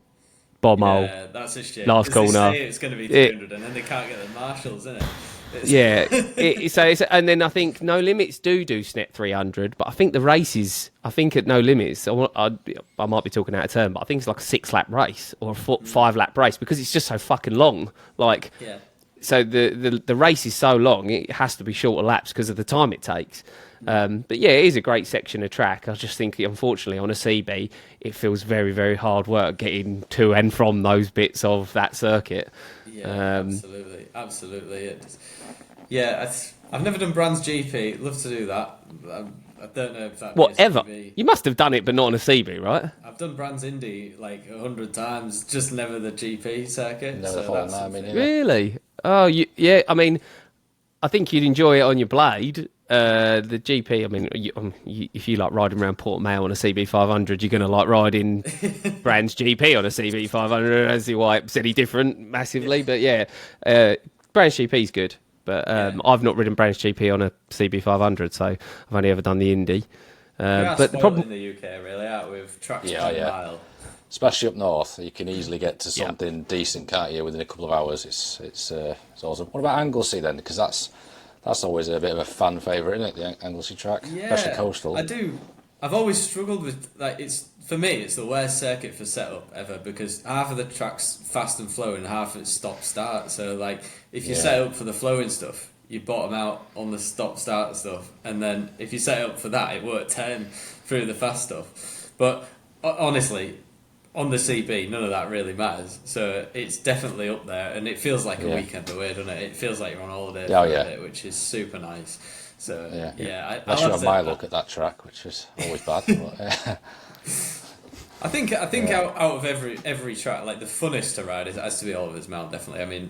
bomb hole. Yeah, that's a shit. Last corner. They say it's going to be 300, and then they can't get the marshals, innit? Yeah, and then I think No Limits do Snet 300, but I think the races, at No Limits, I might be talking out of turn, but I think it's like a 6-lap race or a 5-lap race, because it's just so fucking long. Like, yeah. So the race is so long, it has to be shorter laps because of the time it takes. But yeah, it is a great section of track. I just think, unfortunately, on a CB, it feels very, very hard work getting to and from those bits of that circuit. Yeah, absolutely. I've never done Brands GP. Love to do that. I don't know if that. Whatever. You must have done it, but not on a CB, right? I've done Brands Indy like 100 times, just never the GP circuit. Never thought that. Really? Oh, yeah. I mean, I think you'd enjoy it on your Blade. The GP, I mean, if you like riding around Port Mayo on a CB500, you're going to like riding Brands GP on a CB500. I don't see why it's any different massively, but yeah, Brands GP is good. But I've not ridden Brands GP on a CB500, so I've only ever done the Indy. But the problem in the UK, really, out with tracks per mile. Especially up north, you can easily get to something decent, can't you? Within a couple of hours, it's awesome. What about Anglesey then? Because that's always a bit of a fan favourite, isn't it? The Anglesey track, especially coastal. I do. I've always struggled with, like, for me, it's the worst circuit for setup ever, because half of the track's fast and flowing, and half of it's stop start. So like, if you set up for the flowing stuff, you bottom out on the stop start stuff, and then if you set up for that, it won't turn through the fast stuff. But honestly, on the CB, none of that really matters. So it's definitely up there, and it feels like a weekend away, doesn't it? It feels like you're on holiday for a bit, which is super nice. So I should have my look at that track, which is always bad. But, I think out of every track, like the funnest to ride has to be Oliver's Mount, definitely. I mean,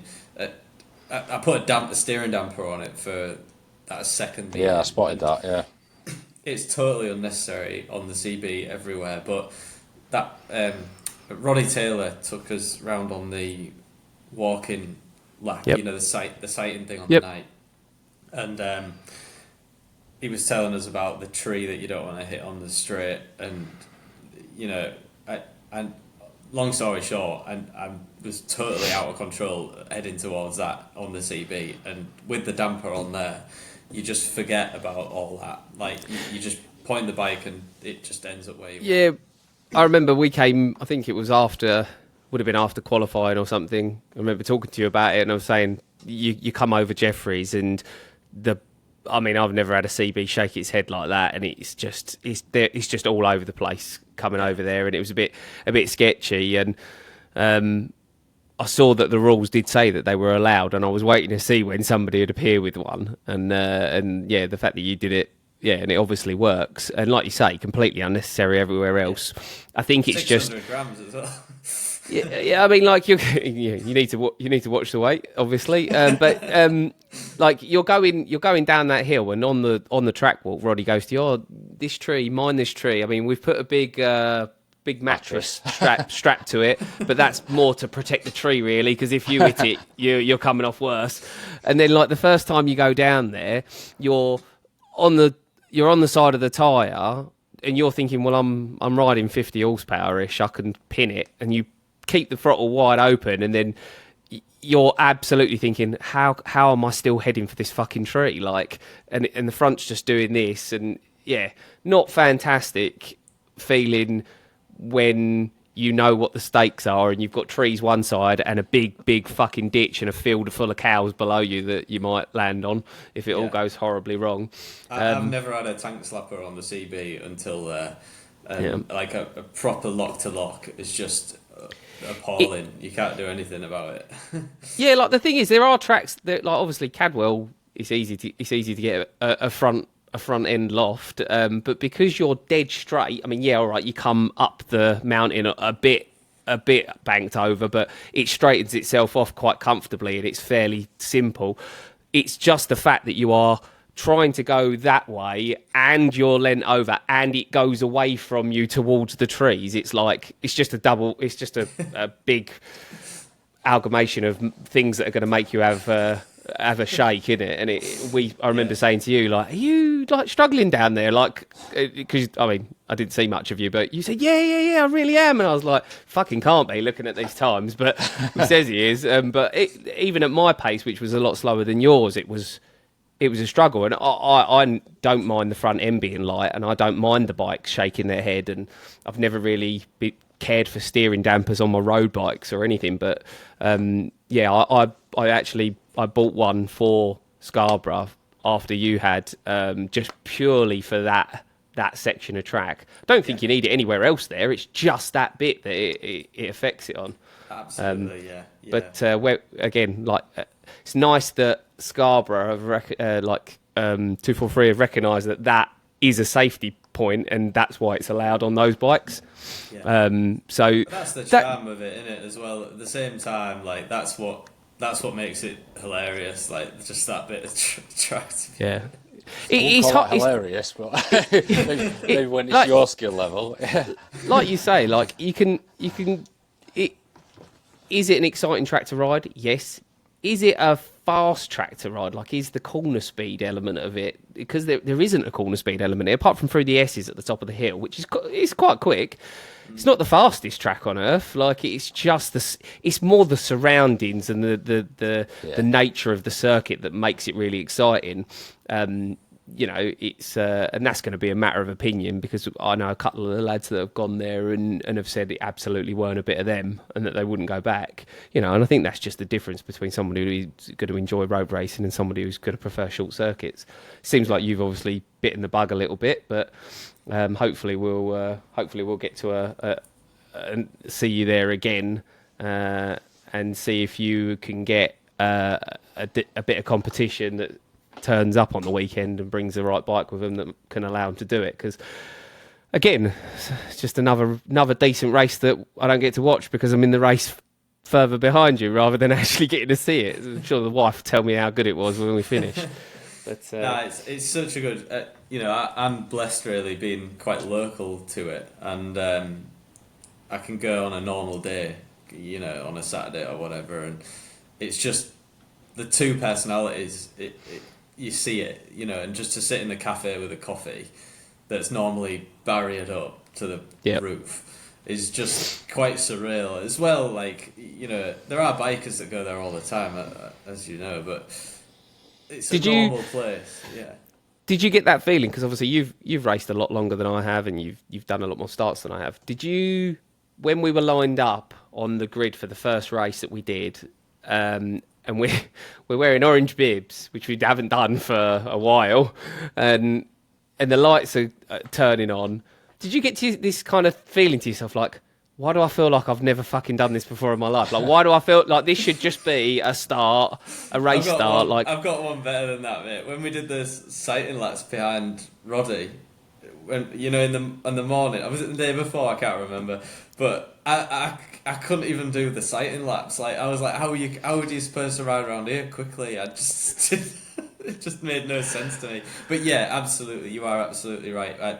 I put a steering damper on it for that second meeting. Yeah, I spotted that. Yeah, it's totally unnecessary on the CB everywhere, but that Roddy Taylor took us round on the walking lap, you know, the sighting thing on the night, and he was telling us about the tree that you don't want to hit on the straight, and you know, and long story short, I was totally out of control heading towards that on the CB, and with the damper on there, you just forget about all that. Like you just point the bike and it just ends up where you want. I remember we came, I think it was would have been after qualifying or something. I remember talking to you about it, and I was saying, you come over Jeffries, and I've never had a CB shake its head like that, and it's just all over the place coming over there, and it was a bit sketchy. And I saw that the rules did say that they were allowed, and I was waiting to see when somebody would appear with one. And the fact that you did it, and it obviously works. And like you say, completely unnecessary everywhere else. I think it's 600 just grams as well. Yeah, I mean, like you need to watch the weight, obviously. But like you're going down that hill, and on the track walk, Roddy goes to you, this tree, mind this tree. I mean, we've put a big mattress strap to it, but that's more to protect the tree, really, because if you hit it, you're coming off worse. And then, like the first time you go down there, you're on the side of the tyre, and you're thinking, well, I'm riding 50 horsepower ish, I can pin it, and you keep the throttle wide open, and then you're absolutely thinking, how am I still heading for this fucking tree? Like, and the front's just doing this, and yeah, not fantastic feeling when you know what the stakes are and you've got trees one side and a big fucking ditch and a field full of cows below you that you might land on if it all goes horribly wrong. I've never had a tank slapper on the CB until like a proper lock to lock is just appalling. You can't do anything about it. Yeah, like the thing is, there are tracks that, like, obviously Cadwell, it's easy to get a front end loft, but because you're dead straight, I mean, yeah, all right, you come up the mountain a bit banked over, but it straightens itself off quite comfortably and it's fairly simple. It's just the fact that you are trying to go that way and you're leant over and it goes away from you towards the trees. It's like, it's just a big amalgamation of things that are going to make you have a shake in it. And I remember saying to you, like, are you like struggling down there? Like, because I mean, I didn't see much of you, but you said, yeah, I really am. And I was like, fucking can't be looking at these times, but he says he is. But even at my pace, which was a lot slower than yours, it was a struggle. And I don't mind the front end being light, and I don't mind the bikes shaking their head. And I've never really cared for steering dampers on my road bikes or anything. But I bought one for Scarborough after you had, just purely for that section of track. I don't think you need it anywhere else there. It's just that bit that it affects it on. Absolutely, yeah. But again, like, it's nice that Scarborough have 243 have recognised that is a safety point, and that's why it's allowed on those bikes. Yeah. So but that's the charm of it, isn't it? As well, at the same time, like that's what makes it hilarious. Like just that bit of track. Yeah. It's hilarious, but maybe when it's your skill level. Like you say, like you can. Is it an exciting track to ride? Yes. Is it a fast track to ride? Like, is the corner speed element of it? Because there isn't a corner speed element here, apart from through the S's at the top of the hill, which is quite quick. It's not the fastest track on earth. Like, it's just it's more the surroundings and the nature of the circuit that makes it really exciting. It's and that's going to be a matter of opinion, because I know a couple of the lads that have gone there and have said it absolutely weren't a bit of them and that they wouldn't go back. And I think that's just the difference between somebody who's going to enjoy road racing and somebody who's going to prefer short circuits. Seems like you've obviously bitten the bug a little bit, but hopefully we'll get to see you there again and see if you can get a bit of competition that turns up on the weekend and brings the right bike with them that can allow them to do it. Because again, it's just another decent race that I don't get to watch because I'm in the race further behind you rather than actually getting to see it. I'm sure the wife will tell me how good it was when we finish. But it's such a good I'm blessed really being quite local to it, and I can go on a normal day, on a Saturday or whatever, and it's just the two personalities. You see it, and just to sit in the cafe with a coffee that's normally barriered up to the roof is just quite surreal as well. Like, there are bikers that go there all the time, as you know, but it's a normal place. Yeah. Did you get that feeling? Because obviously you've raced a lot longer than I have, and you've done a lot more starts than I have. Did you, when we were lined up on the grid for the first race that we did, and we're wearing orange bibs, which we haven't done for a while, and the lights are turning on. Did you get to this kind of feeling to yourself, like, why do I feel like I've never fucking done this before in my life? Like, why do I feel like this should just be a start, a race start? I've got one better than that, mate. When we did the sighting laps behind Roddy, when in the morning, I was it the day before, I can't remember, but I couldn't even do the sighting laps. Like, I was like, how are you supposed to ride around here quickly? I just it just made no sense to me. But yeah, absolutely, you are absolutely right.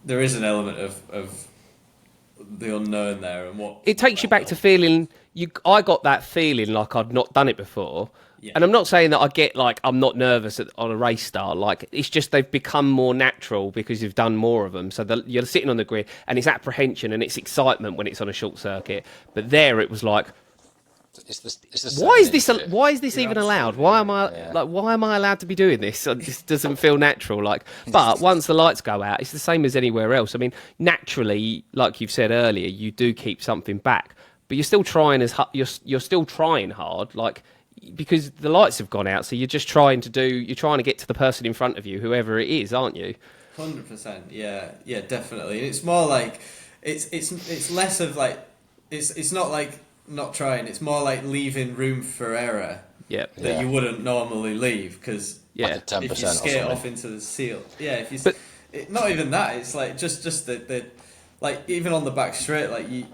There is an element of the unknown there, and what it takes you back to feeling. I got that feeling like I'd not done it before. And I'm not saying that I get like I'm not nervous on a race start. Like it's just they've become more natural because you've done more of them. So you're sitting on the grid, and it's apprehension and it's excitement when it's on a short circuit. But there, it was like, it's the why is this even allowed? Why am I allowed to be doing this? This doesn't feel natural. Like, but once the lights go out, it's the same as anywhere else. I mean, naturally, like you've said earlier, you do keep something back, but you're still trying you're still trying hard. Like, because the lights have gone out, so you're just trying to get to the person in front of you, whoever it is, aren't you? 100%, yeah, definitely. It's more like it's less of like it's not like not trying. It's more like leaving room for error. Yep. That you wouldn't normally leave because like if you skate off into the seal, if you not even that. It's like just the like even on the back straight, like you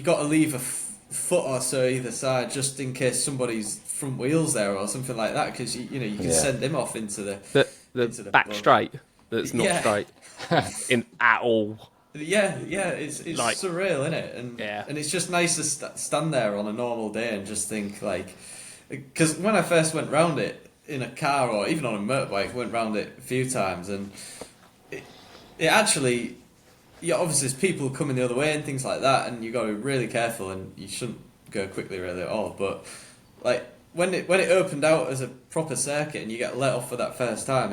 got to leave a foot or so either side just in case somebody's front wheels there or something like that, because you can send him off into the back straight that's not straight in at all. It's like, surreal, isn't it? And it's just nice to stand there on a normal day and just think like, because when I first went round it in a car or even on a motorbike, went round it a few times, and it actually, obviously there's people coming the other way and things like that, and you got to be really careful, and you shouldn't go quickly really at all. But like when it opened out as a proper circuit and you get let off for that first time,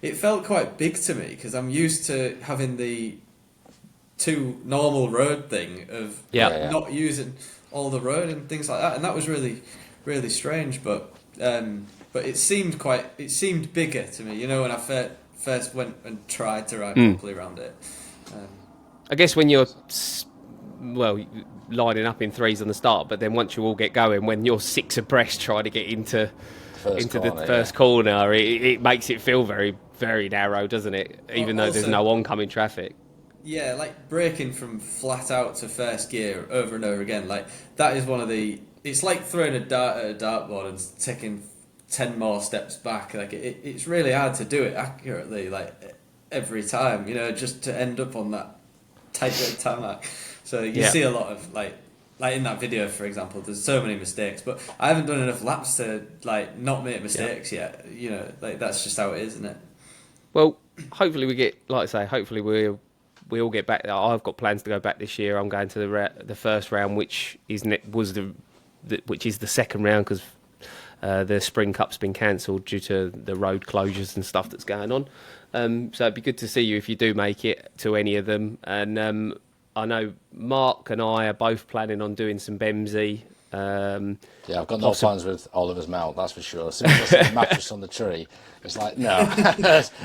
it felt quite big to me because I'm used to having the two normal road thing of not using all the road and things like that, and that was really, really strange. But it seemed bigger to me, when I first went and tried to ride properly around it. I guess when you're lining up in threes on the start, but then once you all get going, when you're six abreast trying to get into the first corner, it makes it feel very, very narrow, doesn't it? Even though there's no oncoming traffic. Yeah, like braking from flat out to first gear over and over again. Like that is one of the. It's like throwing a dart at a dartboard and taking 10 more steps back. Like it's really hard to do it accurately, like every time. Just to end up on that tight tarmac. So you see a lot of like in that video, for example. There's so many mistakes, but I haven't done enough laps to like not make mistakes yet. Like that's just how it is, isn't it? Well, hopefully we get, like I say, hopefully we all get back. I've got plans to go back this year. I'm going to the first round, which is the second round because the Spring Cup's been cancelled due to the road closures and stuff that's going on. So it'd be good to see you if you do make it to any of them. And I know Mark and I are both planning on doing some Bemsee. I've got no plans with Oliver's mount, that's for sure. As soon as I see the mattress on the tree, it's like, no,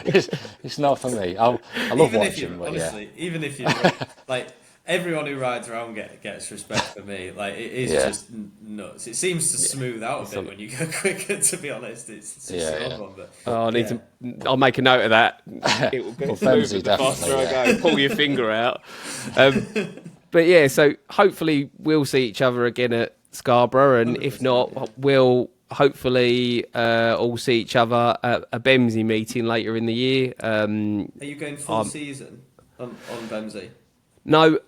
it's not for me. I love watching, honestly, even if you like everyone who rides around gets respect for me. Like it is just nuts. It seems to smooth out a bit when you go quicker. To be honest, it's an odd one. But I'll make a note of that. It will go Bemsee, the faster I go. Pull your finger out. But so hopefully we'll see each other again at Scarborough, and if not, we'll hopefully all see each other at a Bemsee meeting later in the year. Are you going full season on Bemsee? No,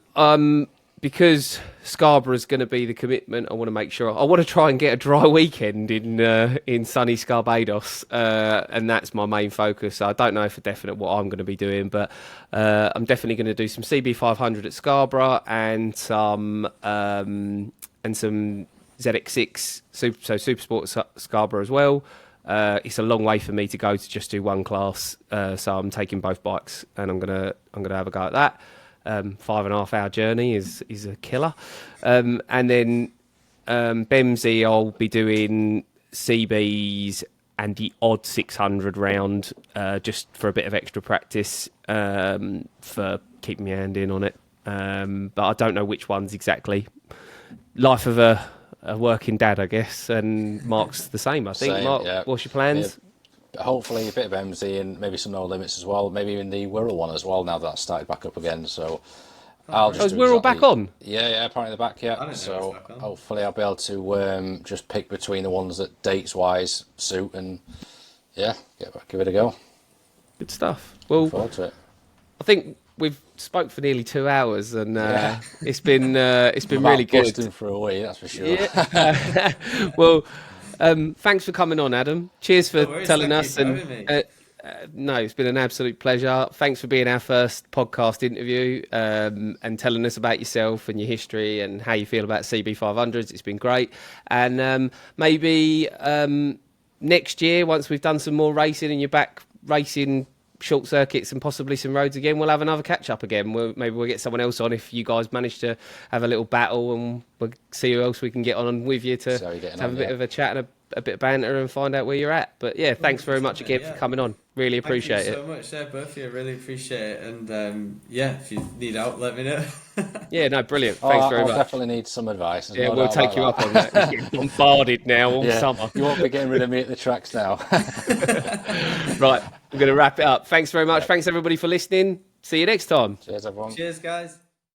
because Scarborough is going to be the commitment. I want to make sure. I want to try and get a dry weekend in sunny Scarbados, and that's my main focus. I don't know for definite what I'm going to be doing, but I'm definitely going to do some CB500 at Scarborough and some ZX6 Supersport at Scarborough as well. It's a long way for me to go to just do one class, so I'm taking both bikes and I'm gonna have a go at that. 5.5 hour journey is a killer, and then Bemsee I'll be doing CBs and the odd 600 round just for a bit of extra practice for keeping my hand in on it, but I don't know which ones exactly. Life of a working dad, I guess, and Mark's the same, I think. Mark, what's your plans? Hopefully a bit of Bemsee and maybe some no limits as well, maybe even the Wirral one as well now that that's started back up again. So I'll just is Wirral back on? Yeah, apparently they're back, so hopefully I'll be able to just pick between the ones that dates wise suit and give it a go. Good stuff. Well, look forward to it. I think we've spoke for nearly 2 hours, and it's been really good. Busting for a week, that's for sure. Yeah. Well, Thanks for coming on, Adam. Cheers for No worries, telling thank us. you for having me. No, it's been an absolute pleasure. Thanks for being our first podcast interview and telling us about yourself and your history and how you feel about CB500s. It's been great. And maybe next year, once we've done some more racing and you're back racing short circuits and possibly some roads again, we'll have another catch up again. Maybe we'll get someone else on if you guys manage to have a little battle, and we'll see who else we can get on with you to have a bit of a chat and a bit of banter and find out where you're at. But yeah, thanks very much again for coming on. Really appreciate it. Thank you so much, both of you. I really appreciate it. And if you need help, let me know. Yeah, no, brilliant. Thanks very much. I definitely need some advice. Yeah, we'll take you up on that. You're getting bombarded now all summer. You won't be getting rid of me at the tracks now. Right, we're going to wrap it up. Thanks very much. Thanks everybody for listening. See you next time. Cheers, everyone. Cheers, guys.